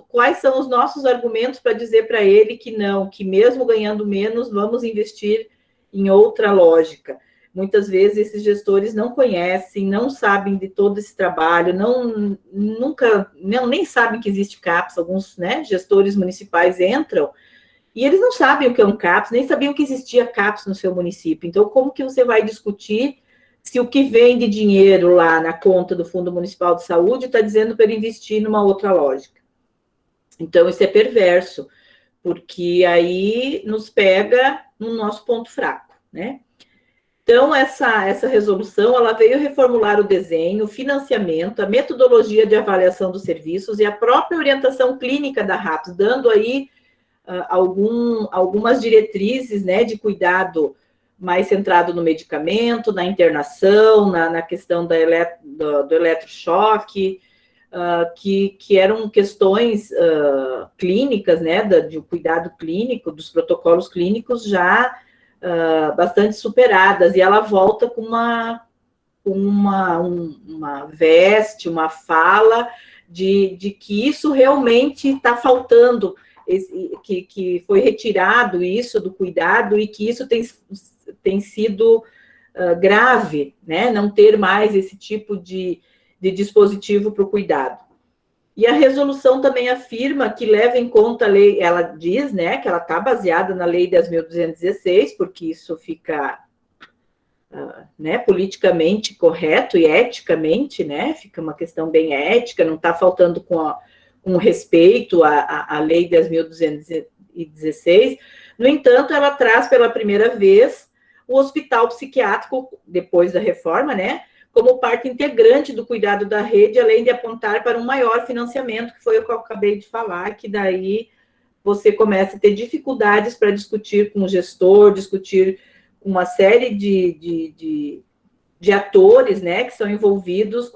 quais são os nossos argumentos para dizer para ele que não, que mesmo ganhando menos, vamos investir em outra lógica? Muitas vezes esses gestores não conhecem, não sabem de todo esse trabalho, nem sabem que existe CAPS. Alguns, né, gestores municipais entram e eles não sabem o que é um CAPS, nem sabiam que existia CAPS no seu município. Então, como que você vai discutir se o que vem de dinheiro lá na conta do Fundo Municipal de Saúde está dizendo para ele investir numa outra lógica? Então, isso é perverso, porque aí nos pega no nosso ponto fraco, né? Então, essa resolução, ela veio reformular o desenho, o financiamento, a metodologia de avaliação dos serviços e a própria orientação clínica da RAPS, dando aí algumas diretrizes, né, de cuidado mais centrado no medicamento, na internação, na questão do eletrochoque, que eram questões clínicas, né, de cuidado clínico, dos protocolos clínicos já bastante superadas, e ela volta com uma veste, uma fala de que isso realmente está faltando, que foi retirado isso do cuidado e que isso tem sido grave, né? Não ter mais esse tipo de dispositivo para o cuidado. E a resolução também afirma que leva em conta a lei, ela diz, né, que ela está baseada na lei 10.216, porque isso fica né, politicamente correto e eticamente, né, fica uma questão bem ética, não está faltando com respeito à lei 10.216. No entanto, ela traz pela primeira vez o hospital psiquiátrico, depois da reforma, né, como parte integrante do cuidado da rede, além de apontar para um maior financiamento, que foi o que eu acabei de falar, que daí você começa a ter dificuldades para discutir com o gestor, discutir com uma série de atores, né, que são envolvidos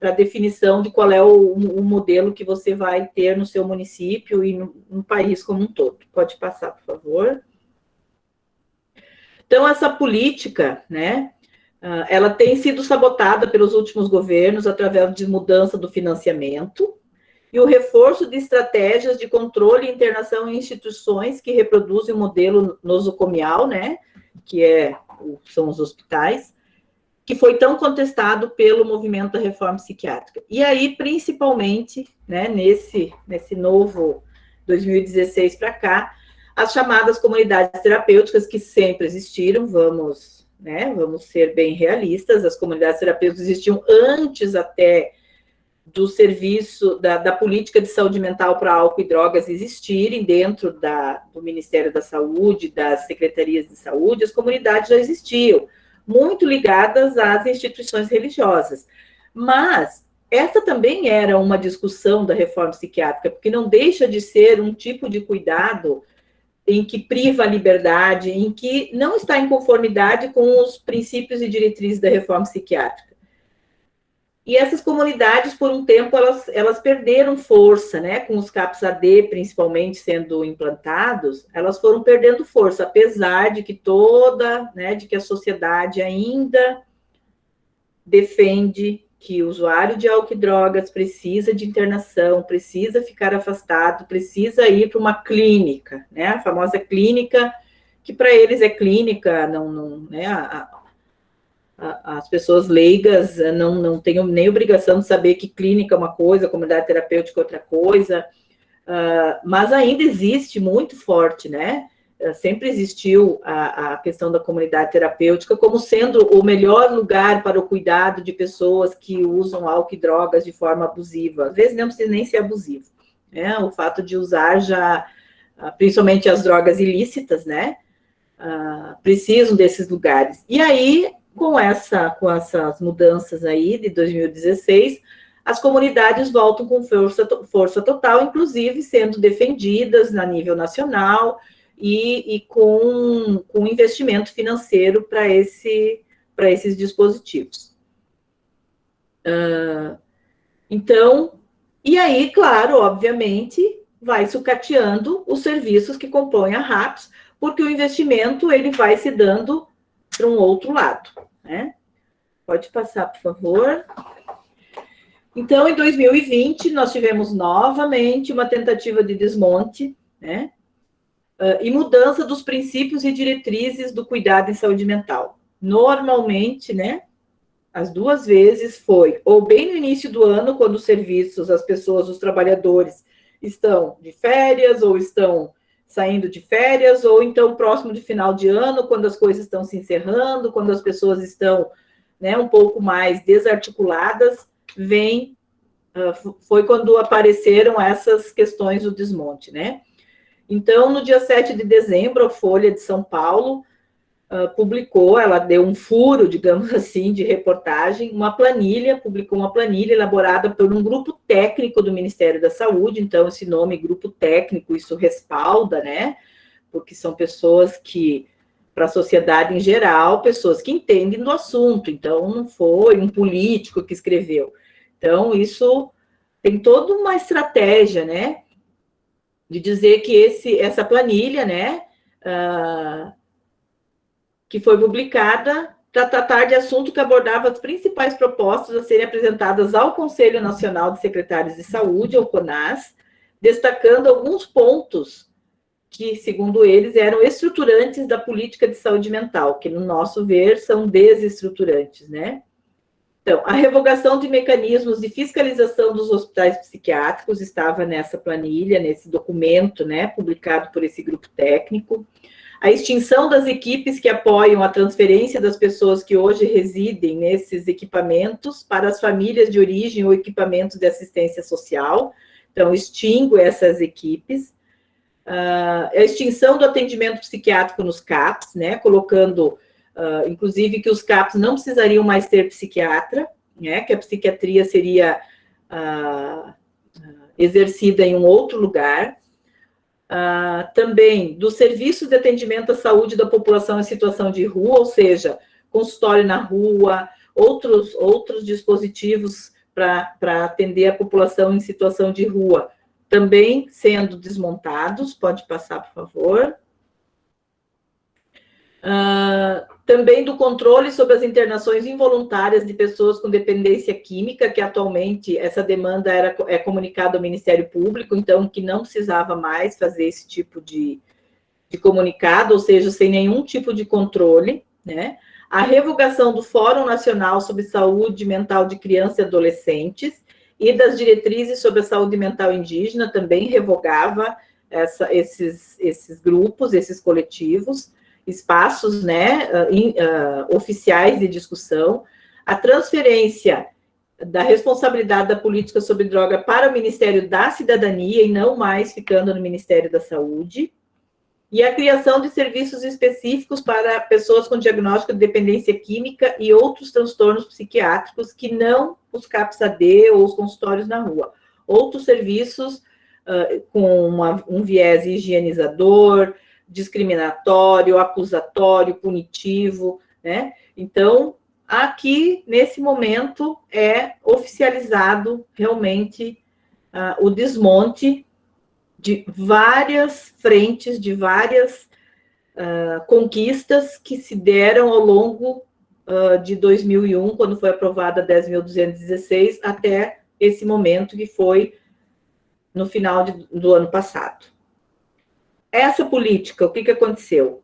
para a definição de qual é o modelo que você vai ter no seu município e no país como um todo. Pode passar, por favor. Então, essa política, né, ela tem sido sabotada pelos últimos governos através de mudança do financiamento e o reforço de estratégias de controle e internação em instituições que reproduzem o modelo nosocomial, né, que são os hospitais, que foi tão contestado pelo movimento da reforma psiquiátrica. E aí, principalmente, né, nesse novo 2016 para cá, as chamadas comunidades terapêuticas, que sempre existiram, vamos ser bem realistas, as comunidades terapêuticas existiam antes até do serviço, da política de saúde mental para álcool e drogas existirem dentro do Ministério da Saúde, das secretarias de saúde, as comunidades já existiam, muito ligadas às instituições religiosas. Mas essa também era uma discussão da reforma psiquiátrica, porque não deixa de ser um tipo de cuidado em que priva a liberdade, em que não está em conformidade com os princípios e diretrizes da reforma psiquiátrica. E essas comunidades, por um tempo, elas perderam força, né? Com os CAPS-AD, principalmente, sendo implantados, elas foram perdendo força, apesar de que de que a sociedade ainda defende que o usuário de álcool e drogas precisa de internação, precisa ficar afastado, precisa ir para uma clínica, né? A famosa clínica, que para eles é clínica, né? As pessoas leigas não têm nem obrigação de saber que clínica é uma coisa, comunidade terapêutica é outra coisa, mas ainda existe muito forte, né? Sempre existiu a questão da comunidade terapêutica como sendo o melhor lugar para o cuidado de pessoas que usam álcool e drogas de forma abusiva. Às vezes não precisa nem ser abusivo, né? O fato de usar já, principalmente as drogas ilícitas, né? Precisam desses lugares. E aí, com essas mudanças aí de 2016, as comunidades voltam com força total, inclusive sendo defendidas a nível nacional e com investimento financeiro para esses dispositivos. Então, e aí, claro, obviamente, vai sucateando os serviços que compõem a RAPS, porque o investimento ele vai se dando para um outro lado, né? Pode passar, por favor. Então, em 2020, nós tivemos novamente uma tentativa de desmonte, né? E mudança dos princípios e diretrizes do cuidado em saúde mental. Normalmente, né? As duas vezes foi ou bem no início do ano, quando os serviços, as pessoas, os trabalhadores estão de férias ou estão saindo de férias, ou então próximo de final de ano, quando as coisas estão se encerrando, quando as pessoas estão, né, um pouco mais desarticuladas, foi quando apareceram essas questões do desmonte, né? Então, no dia 7 de dezembro, a Folha de São Paulo publicou, ela deu um furo, digamos assim, de reportagem, publicou uma planilha elaborada por um grupo técnico do Ministério da Saúde. Então, esse nome, grupo técnico, isso respalda, né? Porque são pessoas que, para a sociedade em geral, pessoas que entendem do assunto. Então, não foi um político que escreveu. Então, isso tem toda uma estratégia, né? De dizer que essa planilha, né? Que foi publicada para tratar de assunto que abordava as principais propostas a serem apresentadas ao Conselho Nacional de Secretários de Saúde, ou CONAS, destacando alguns pontos que, segundo eles, eram estruturantes da política de saúde mental, que, no nosso ver, são desestruturantes, né? Então, a revogação de mecanismos de fiscalização dos hospitais psiquiátricos estava nessa planilha, nesse documento, né, publicado por esse grupo técnico. A extinção das equipes que apoiam a transferência das pessoas que hoje residem nesses equipamentos para as famílias de origem ou equipamentos de assistência social. Então, extingue essas equipes. A extinção do atendimento psiquiátrico nos CAPs, né, colocando, inclusive, que os CAPs não precisariam mais ter psiquiatra, né, que a psiquiatria seria exercida em um outro lugar. Também do serviço de atendimento à saúde da população em situação de rua, ou seja, consultório na rua, outros dispositivos para atender a população em situação de rua, também sendo desmontados. Pode passar, por favor. Também do controle sobre as internações involuntárias de pessoas com dependência química, que atualmente essa demanda é comunicada ao Ministério Público, então que não precisava mais fazer esse tipo de comunicado, ou seja, sem nenhum tipo de controle, né? a revogação do Fórum Nacional sobre Saúde Mental de Crianças e Adolescentes e das diretrizes sobre a saúde mental indígena, também revogava esses grupos, esses coletivos, espaços, né, oficiais de discussão, a transferência da responsabilidade da política sobre droga para o Ministério da Cidadania e não mais ficando no Ministério da Saúde, e a criação de serviços específicos para pessoas com diagnóstico de dependência química e outros transtornos psiquiátricos que não os CAPS-AD ou os consultórios na rua. Outros serviços com um viés higienizador, discriminatório, acusatório, punitivo, né? Então, aqui, nesse momento, é oficializado realmente o desmonte de várias frentes, de várias conquistas que se deram ao longo de 2001, quando foi aprovada a 10.216, até esse momento, que foi no final do ano passado. Essa política, o que aconteceu?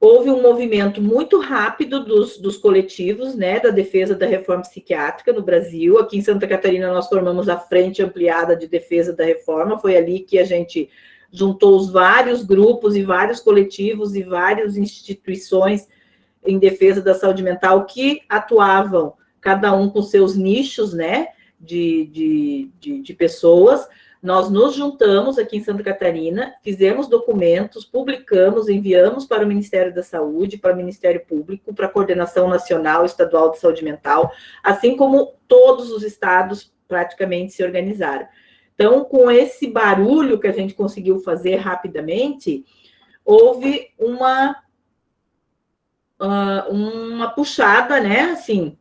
Houve um movimento muito rápido dos coletivos, né, da defesa da reforma psiquiátrica no Brasil. Aqui em Santa Catarina nós formamos a Frente Ampliada de Defesa da Reforma, foi ali que a gente juntou os vários grupos e vários coletivos e várias instituições em defesa da saúde mental que atuavam, cada um com seus nichos, né, de pessoas. Nós nos juntamos aqui em Santa Catarina, fizemos documentos, publicamos, enviamos para o Ministério da Saúde, para o Ministério Público, para a Coordenação Nacional Estadual de Saúde Mental, assim como todos os estados praticamente se organizaram. Então, com esse barulho que a gente conseguiu fazer rapidamente, houve uma puxada, né, assim,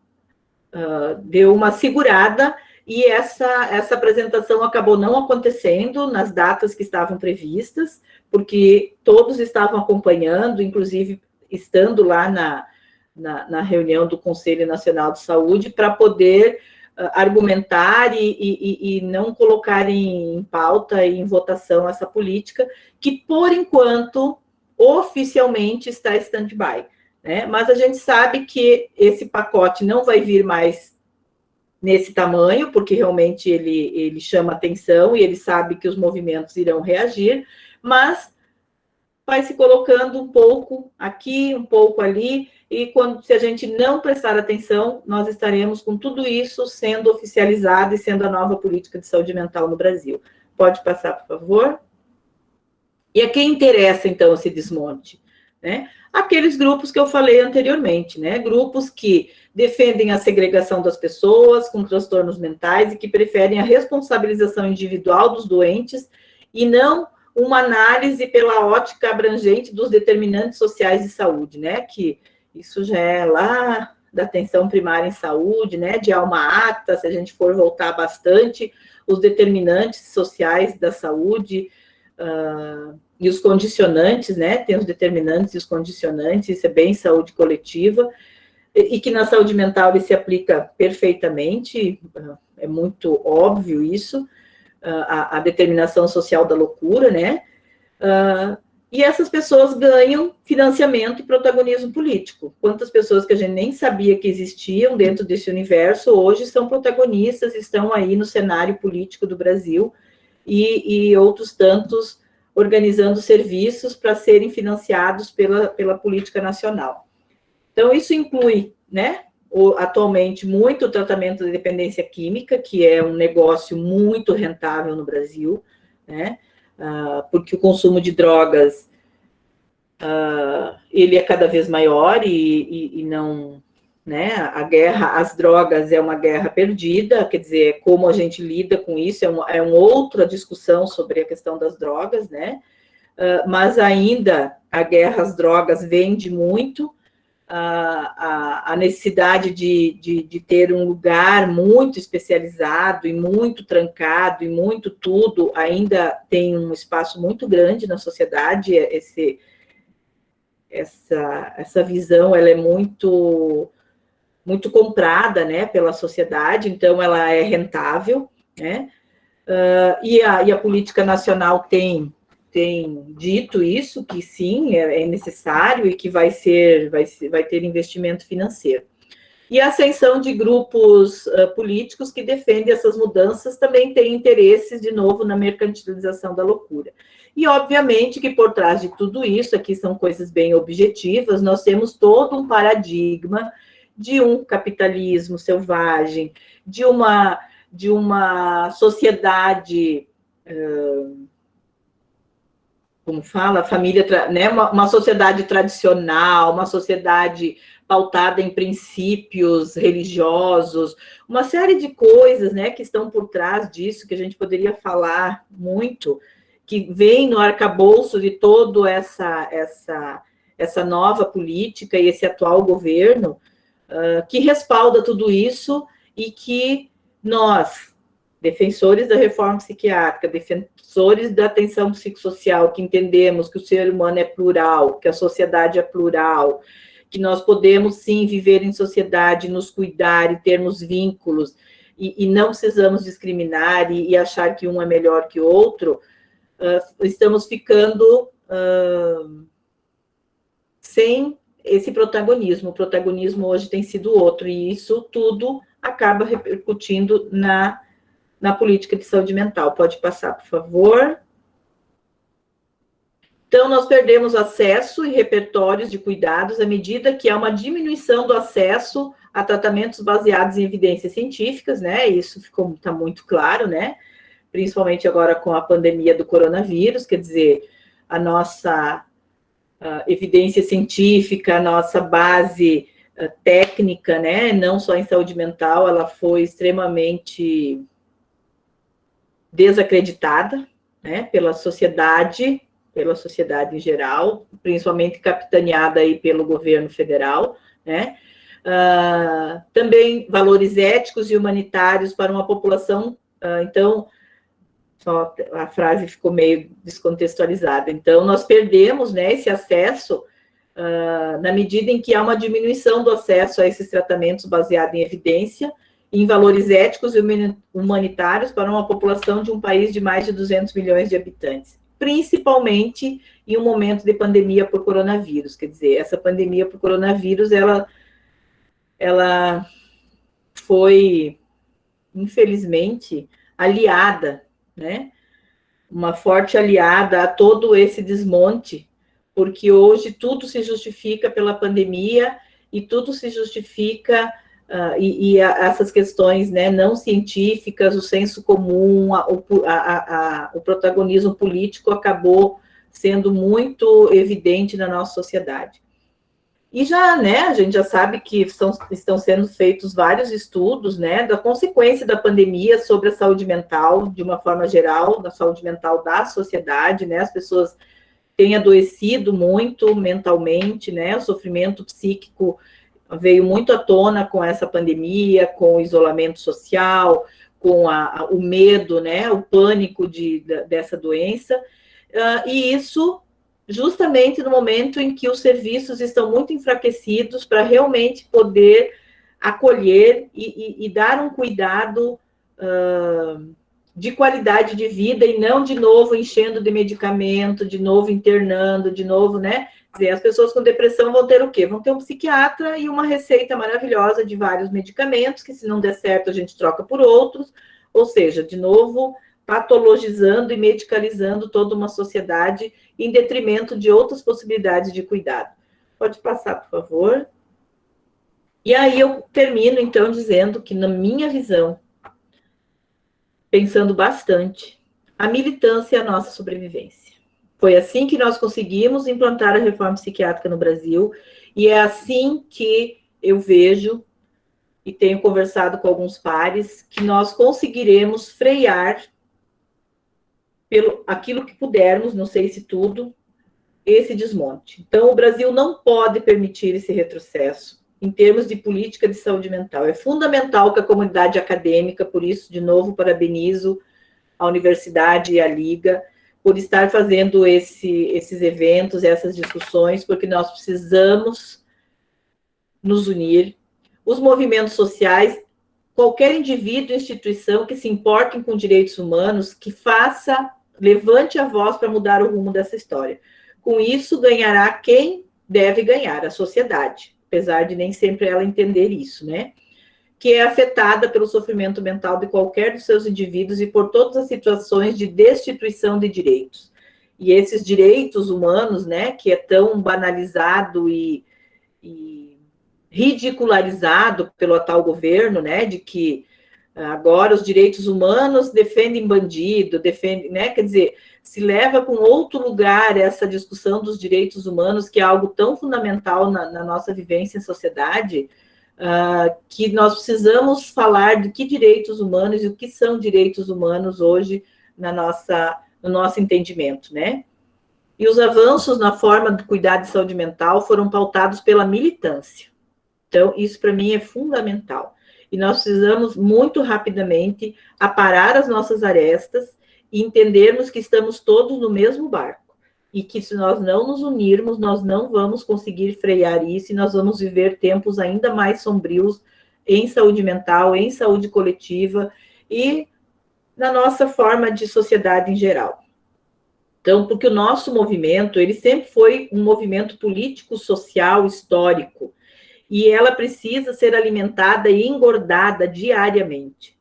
deu uma segurada. E essa apresentação acabou não acontecendo nas datas que estavam previstas, porque todos estavam acompanhando, inclusive estando lá na reunião do Conselho Nacional de Saúde, para poder argumentar e não colocar em pauta e em votação essa política, que, por enquanto, oficialmente está stand-by, né? Mas a gente sabe que esse pacote não vai vir mais nesse tamanho, porque realmente ele chama atenção e ele sabe que os movimentos irão reagir, mas vai se colocando um pouco aqui, um pouco ali, e se a gente não prestar atenção, nós estaremos com tudo isso sendo oficializado e sendo a nova política de saúde mental no Brasil. Pode passar, por favor? E a quem interessa, então, esse desmonte, né? Aqueles grupos que eu falei anteriormente, né? Grupos que defendem a segregação das pessoas com transtornos mentais e que preferem a responsabilização individual dos doentes e não uma análise pela ótica abrangente dos determinantes sociais de saúde, né? Que isso já é lá da atenção primária em saúde, né? De alma ata, se a gente for voltar bastante, os determinantes sociais da saúde, e os condicionantes, né? Tem os determinantes e os condicionantes, isso é bem saúde coletiva, e que na saúde mental ele se aplica perfeitamente, é muito óbvio isso, a determinação social da loucura, né? E essas pessoas ganham financiamento e protagonismo político. Quantas pessoas que a gente nem sabia que existiam dentro desse universo, hoje são protagonistas, estão aí no cenário político do Brasil, e outros tantos organizando serviços para serem financiados pela política nacional. Então, isso inclui, né, atualmente, muito o tratamento da dependência química, que é um negócio muito rentável no Brasil, né, porque o consumo de drogas, ele é cada vez maior e não, né, a guerra às drogas é uma guerra perdida, quer dizer, como a gente lida com isso, é uma outra discussão sobre a questão das drogas, né, mas ainda a guerra às drogas vende muito, a necessidade de ter um lugar muito especializado e muito trancado e muito tudo, ainda tem um espaço muito grande na sociedade. Essa visão, ela é muito comprada, né, pela sociedade, então ela é rentável, né, e a política nacional tem dito isso, que sim, é necessário e que vai ter investimento financeiro. E a ascensão de grupos políticos que defendem essas mudanças também tem interesses, de novo, na mercantilização da loucura. E, obviamente, que por trás de tudo isso, aqui são coisas bem objetivas, nós temos todo um paradigma de um capitalismo selvagem, de uma sociedade, como fala, família, né, uma sociedade tradicional, uma sociedade pautada em princípios religiosos, uma série de coisas, né, que estão por trás disso, que a gente poderia falar muito, que vem no arcabouço de toda essa nova política e esse atual governo, que respalda tudo isso e que nós, defensores da reforma psiquiátrica, defensores da atenção psicossocial, que entendemos que o ser humano é plural, que a sociedade é plural, que nós podemos, sim, viver em sociedade, nos cuidar e termos vínculos, e não precisamos discriminar e achar que um é melhor que o outro, estamos ficando sem esse protagonismo. O protagonismo hoje tem sido outro, e isso tudo acaba repercutindo na política de saúde mental. Pode passar, por favor. Então, nós perdemos acesso e repertórios de cuidados à medida que há uma diminuição do acesso a tratamentos baseados em evidências científicas, né? Isso está muito claro, né? Principalmente agora com a pandemia do coronavírus, quer dizer, a nossa evidência científica, a nossa base técnica, né? Não só em saúde mental, ela foi extremamente desacreditada, né? Pela sociedade em geral, principalmente capitaneada aí pelo governo federal, né? Também valores éticos e humanitários para uma população, então, só a frase ficou meio descontextualizada. Então, nós perdemos, né, esse acesso na medida em que há uma diminuição do acesso a esses tratamentos baseados em evidência, em valores éticos e humanitários para uma população de um país de mais de 200 milhões de habitantes, principalmente em um momento de pandemia por coronavírus. Quer dizer, essa pandemia por coronavírus, ela foi, infelizmente, aliada, né? Uma forte aliada a todo esse desmonte, porque hoje tudo se justifica pela pandemia e tudo se justifica, essas questões, né, não científicas, o senso comum, o protagonismo político acabou sendo muito evidente na nossa sociedade. E já, né, a gente já sabe que estão sendo feitos vários estudos, né, da consequência da pandemia sobre a saúde mental, de uma forma geral, da saúde mental da sociedade, né, as pessoas têm adoecido muito mentalmente, né, o sofrimento psíquico veio muito à tona com essa pandemia, com o isolamento social, com o medo, né, o pânico dessa doença, e isso justamente no momento em que os serviços estão muito enfraquecidos para realmente poder acolher e dar um cuidado de qualidade de vida, e não de novo enchendo de medicamento, de novo internando, de novo, né? Quer dizer, as pessoas com depressão vão ter o quê? Vão ter um psiquiatra e uma receita maravilhosa de vários medicamentos, que se não der certo a gente troca por outros, ou seja, de novo, patologizando e medicalizando toda uma sociedade em detrimento de outras possibilidades de cuidado. Pode passar, por favor. E aí eu termino, então, dizendo que, na minha visão, pensando bastante, a militância é a nossa sobrevivência. Foi assim que nós conseguimos implantar a reforma psiquiátrica no Brasil, e é assim que eu vejo, e tenho conversado com alguns pares, que nós conseguiremos frear, pelo aquilo que pudermos, não sei se tudo, esse desmonte. Então, o Brasil não pode permitir esse retrocesso em termos de política de saúde mental. É fundamental que a comunidade acadêmica, por isso, de novo, parabenizo a universidade e a Liga, por estar fazendo esses eventos, essas discussões, porque nós precisamos nos unir. Os movimentos sociais, qualquer indivíduo, instituição que se importem com direitos humanos, que faça levante a voz para mudar o rumo dessa história. Com isso, ganhará quem deve ganhar, a sociedade, apesar de nem sempre ela entender isso, né? Que é afetada pelo sofrimento mental de qualquer dos seus indivíduos e por todas as situações de destituição de direitos. E esses direitos humanos, né, que é tão banalizado e ridicularizado pelo atual governo, né, de que agora os direitos humanos defendem bandido, defendem, né, quer dizer, se leva para um outro lugar essa discussão dos direitos humanos, que é algo tão fundamental na nossa vivência em sociedade, que nós precisamos falar de que direitos humanos e o que são direitos humanos hoje no nosso entendimento, né? E os avanços na forma de cuidar de saúde mental foram pautados pela militância. Então, isso para mim é fundamental. E nós precisamos muito rapidamente aparar as nossas arestas e entendermos que estamos todos no mesmo barco. E que se nós não nos unirmos, nós não vamos conseguir frear isso e nós vamos viver tempos ainda mais sombrios em saúde mental, em saúde coletiva e na nossa forma de sociedade em geral. Então, porque o nosso movimento, ele sempre foi um movimento político, social, histórico, e ela precisa ser alimentada e engordada diariamente.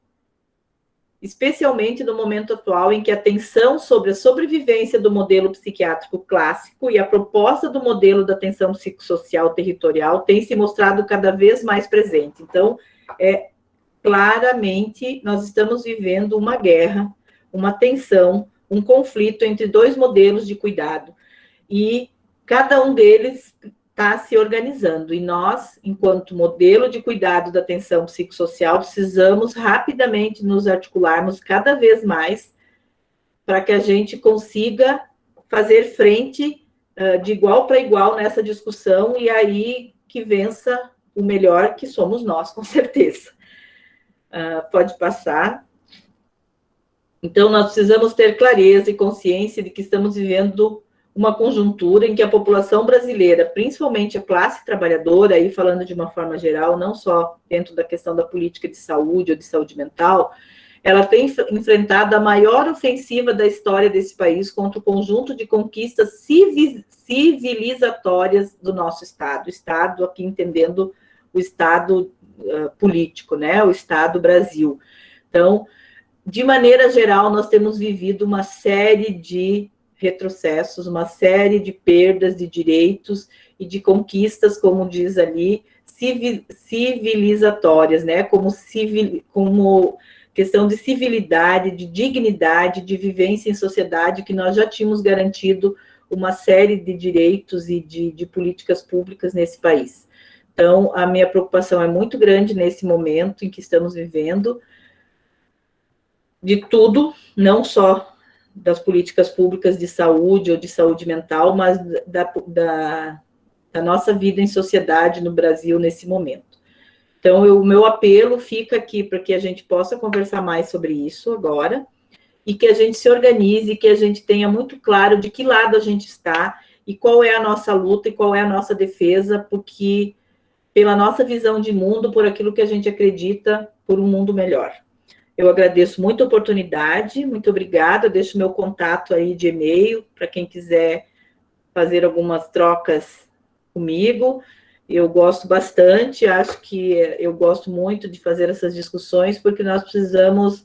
Especialmente no momento atual em que a tensão sobre a sobrevivência do modelo psiquiátrico clássico e a proposta do modelo da atenção psicossocial territorial tem se mostrado cada vez mais presente. Então, claramente, nós estamos vivendo uma guerra, uma tensão, um conflito entre dois modelos de cuidado, e cada um deles está se organizando, e nós, enquanto modelo de cuidado da atenção psicossocial, precisamos rapidamente nos articularmos cada vez mais para que a gente consiga fazer frente de igual para igual nessa discussão, e aí que vença o melhor, que somos nós, com certeza. Pode passar. Então, nós precisamos ter clareza e consciência de que estamos vivendo uma conjuntura em que a população brasileira, principalmente a classe trabalhadora, aí falando de uma forma geral, não só dentro da questão da política de saúde ou de saúde mental, ela tem enfrentado a maior ofensiva da história desse país contra o conjunto de conquistas civilizatórias do nosso Estado, aqui entendendo o Estado político, né, o Estado Brasil. Então, de maneira geral, nós temos vivido uma série de retrocessos, uma série de perdas de direitos e de conquistas, como diz ali, civilizatórias, né? Como questão de civilidade, de dignidade, de vivência em sociedade, que nós já tínhamos garantido uma série de direitos e de políticas públicas nesse país. Então, a minha preocupação é muito grande nesse momento em que estamos vivendo, de tudo, não só das políticas públicas de saúde ou de saúde mental, mas da nossa vida em sociedade no Brasil nesse momento. Então, o meu apelo fica aqui para que a gente possa conversar mais sobre isso agora, e que a gente se organize, que a gente tenha muito claro de que lado a gente está, e qual é a nossa luta, e qual é a nossa defesa, porque pela nossa visão de mundo, por aquilo que a gente acredita, por um mundo melhor. Eu agradeço muito a oportunidade, muito obrigada, eu deixo meu contato aí de e-mail, para quem quiser fazer algumas trocas comigo. Eu gosto bastante, acho que eu gosto muito de fazer essas discussões, porque nós precisamos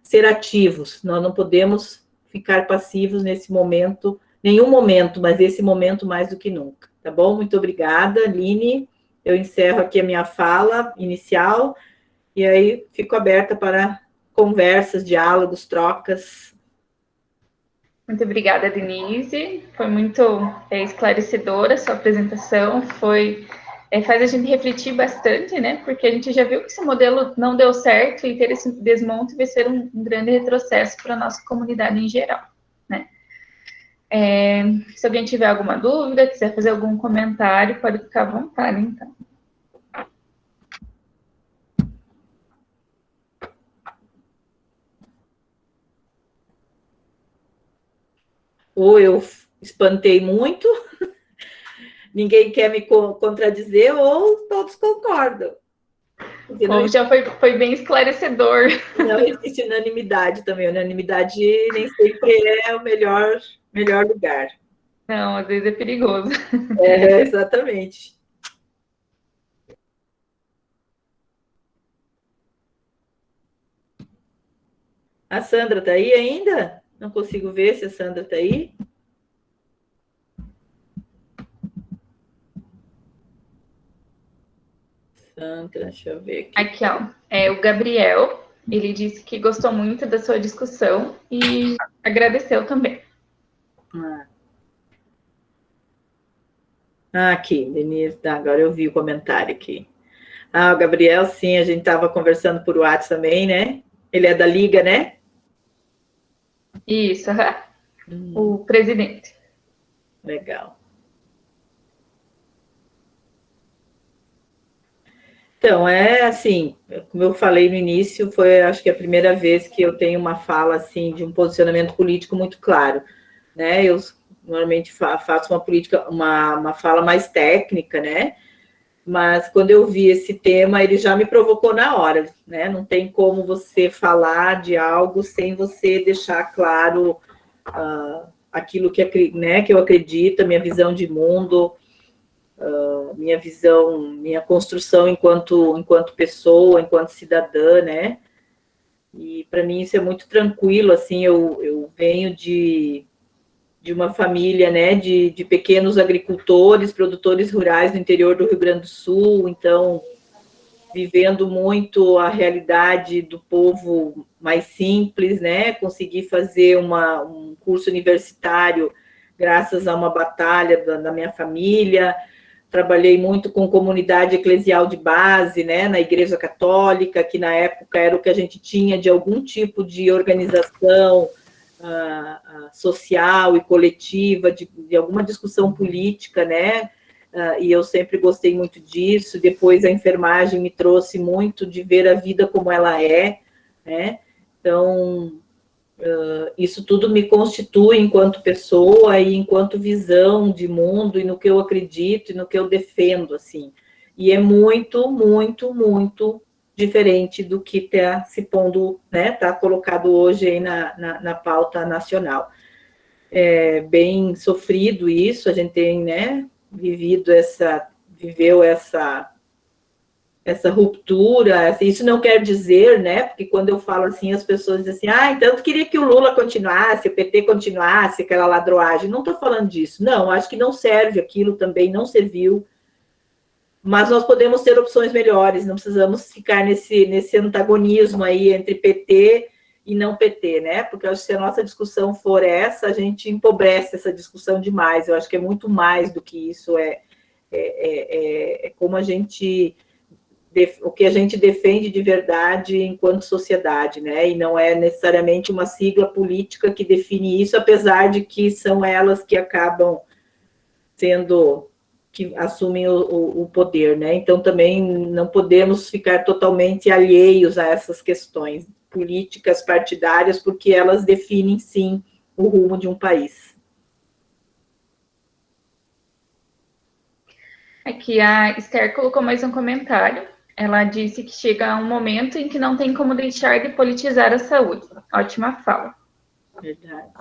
ser ativos, nós não podemos ficar passivos nesse momento, nenhum momento, mas esse momento mais do que nunca, tá bom? Muito obrigada, Aline, eu encerro aqui a minha fala inicial, e aí fico aberta para conversas, diálogos, trocas. Muito obrigada, Denise. Foi muito esclarecedora a sua apresentação. Faz a gente refletir bastante, né? Porque a gente já viu que esse modelo não deu certo e ter esse desmonte vai ser um grande retrocesso para a nossa comunidade em geral, né? Se alguém tiver alguma dúvida, quiser fazer algum comentário, pode ficar à vontade, então. Ou eu espantei muito, ninguém quer me contradizer, ou todos concordam. Bom, já foi bem esclarecedor. Não existe unanimidade também. Unanimidade nem sempre é o melhor lugar. Não, às vezes é perigoso. Exatamente. A Sandra está aí ainda? Não consigo ver se a Sandra está aí. Sandra, deixa eu ver aqui. Aqui, ó, é o Gabriel. Ele disse que gostou muito da sua discussão e agradeceu também. Aqui, Denise, agora eu vi o comentário aqui. O Gabriel, sim, a gente estava conversando por WhatsApp também, né? Ele é da Liga, né? Isso, o presidente. Legal. Então, é assim, como eu falei no início, foi acho que a primeira vez que eu tenho uma fala assim de um posicionamento político muito claro, né? Eu normalmente faço uma fala mais técnica, né? Mas quando eu vi esse tema, ele já me provocou na hora, né? Não tem como você falar de algo sem você deixar claro aquilo né, que eu acredito, a minha visão de mundo, minha visão, minha construção enquanto pessoa, enquanto cidadã, né? E para mim isso é muito tranquilo, assim, eu venho de uma família, né, de pequenos agricultores, produtores rurais do interior do Rio Grande do Sul, então vivendo muito a realidade do povo mais simples, né? Consegui fazer um curso universitário graças a uma batalha da minha família. Trabalhei muito com comunidade eclesial de base, né? Na Igreja Católica, que na época era o que a gente tinha de algum tipo de organização social e coletiva, de alguma discussão política, né? E eu sempre gostei muito disso. Depois a enfermagem me trouxe muito de ver a vida como ela é, né? Então, isso tudo me constitui enquanto pessoa e enquanto visão de mundo e no que eu acredito e no que eu defendo, assim. E é muito, muito, muito diferente do que está se pondo, né? Está colocado hoje aí na pauta nacional. É bem sofrido isso, a gente tem, né? Viveu essa ruptura. Isso não quer dizer, né? Porque quando eu falo assim, as pessoas dizem assim, então eu queria que o Lula continuasse, o PT continuasse, aquela ladroagem. Não estou falando disso. Não, acho que não serve aquilo também, não serviu. Mas nós podemos ter opções melhores, não precisamos ficar nesse antagonismo aí entre PT e não PT, né? Porque eu acho que se a nossa discussão for essa, a gente empobrece essa discussão demais. Eu acho que é muito mais do que isso, como a gente o que a gente defende de verdade enquanto sociedade, né? E não é necessariamente uma sigla política que define isso, apesar de que são elas que acabam sendo, que assumem o poder, né? Então também não podemos ficar totalmente alheios a essas questões políticas partidárias, porque elas definem sim o rumo de um país. Aqui a Esther colocou mais um comentário. Ela disse que chega um momento em que não tem como deixar de politizar a saúde. Ótima fala. Verdade.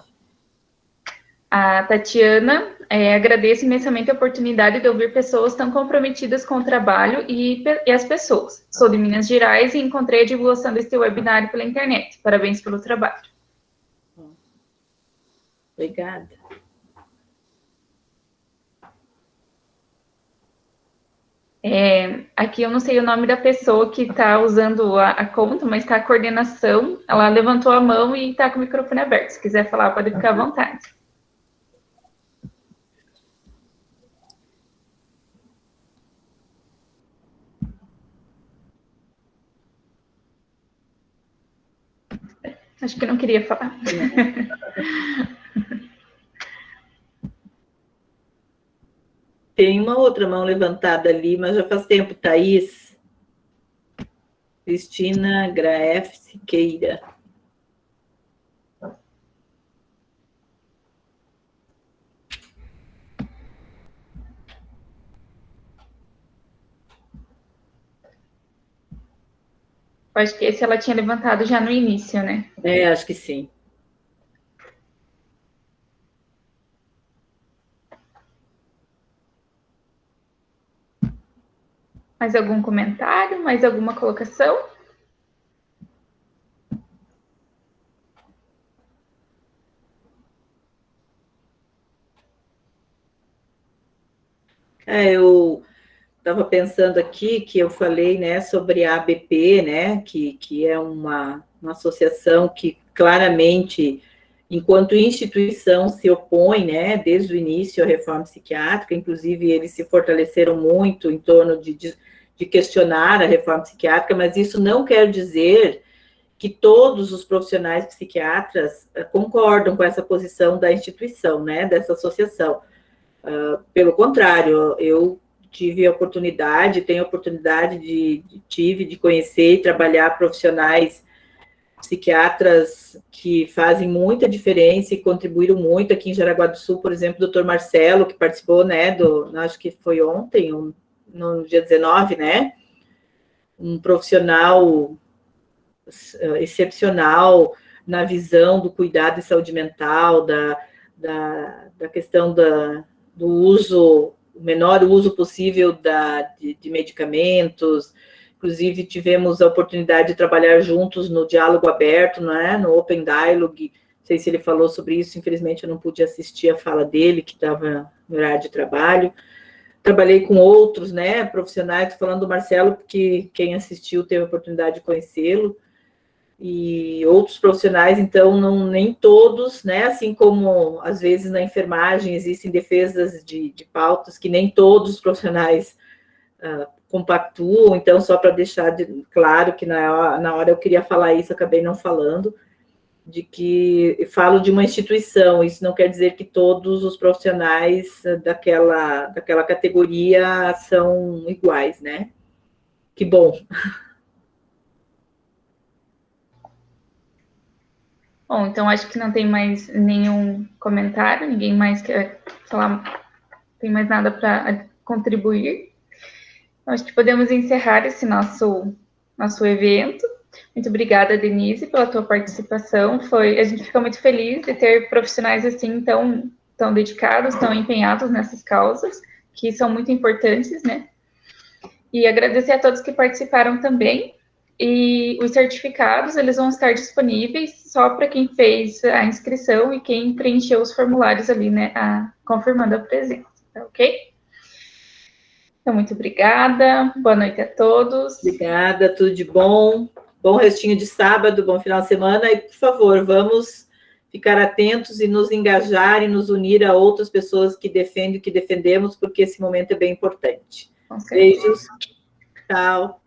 A Tatiana agradece imensamente a oportunidade de ouvir pessoas tão comprometidas com o trabalho e as pessoas. Sou de Minas Gerais e encontrei a divulgação deste webinário pela internet. Parabéns pelo trabalho. Obrigada. Aqui eu não sei o nome da pessoa que está usando a conta, mas está a coordenação. Ela levantou a mão e está com o microfone aberto. Se quiser falar, pode ficar à vontade. Acho que não queria falar. Tem uma outra mão levantada ali, mas já faz tempo, Thaís. Cristina Graef Siqueira. Eu acho que esse ela tinha levantado já no início, né? Acho que sim. Mais algum comentário? Mais alguma colocação? Eu estava pensando aqui que eu falei, né, sobre a ABP, né, que é uma associação que claramente, enquanto instituição, se opõe, né, desde o início à reforma psiquiátrica, inclusive eles se fortaleceram muito em torno de questionar a reforma psiquiátrica, mas isso não quer dizer que todos os profissionais psiquiatras concordam com essa posição da instituição, né, dessa associação. Pelo contrário, eu tive a oportunidade, tenho a oportunidade de conhecer e trabalhar profissionais psiquiatras que fazem muita diferença e contribuíram muito aqui em Jaraguá do Sul, por exemplo, o Dr. Marcelo, que participou, né, acho que foi ontem, no dia 19, né, um profissional excepcional na visão do cuidado de saúde mental, da questão do uso, o menor uso possível de medicamentos. Inclusive, tivemos a oportunidade de trabalhar juntos no diálogo aberto, né, no Open Dialogue. Não sei se ele falou sobre isso, infelizmente eu não pude assistir a fala dele, que estava no horário de trabalho. Trabalhei com outros, né, profissionais, estou falando do Marcelo, porque quem assistiu teve a oportunidade de conhecê-lo, e outros profissionais, então, nem todos, né, assim como, às vezes, na enfermagem existem defesas de pautas que nem todos os profissionais compactuam, então, só para deixar claro que na hora eu queria falar isso, acabei não falando, de que eu falo de uma instituição, isso não quer dizer que todos os profissionais daquela categoria são iguais, né? Que bom. Bom, então acho que não tem mais nenhum comentário, ninguém mais quer falar, tem mais nada para contribuir. Então, acho que podemos encerrar esse nosso evento. Muito obrigada, Denise, pela tua participação. A gente fica muito feliz de ter profissionais assim tão dedicados, tão empenhados nessas causas, que são muito importantes, né? E agradecer a todos que participaram também. E os certificados, eles vão estar disponíveis só para quem fez a inscrição e quem preencheu os formulários ali, né, confirmando a presença, tá ok? Então, muito obrigada, boa noite a todos. Obrigada, tudo de bom, bom restinho de sábado, bom final de semana, e, por favor, vamos ficar atentos e nos engajar e nos unir a outras pessoas que defendem o que defendemos, porque esse momento é bem importante. Beijos, tchau.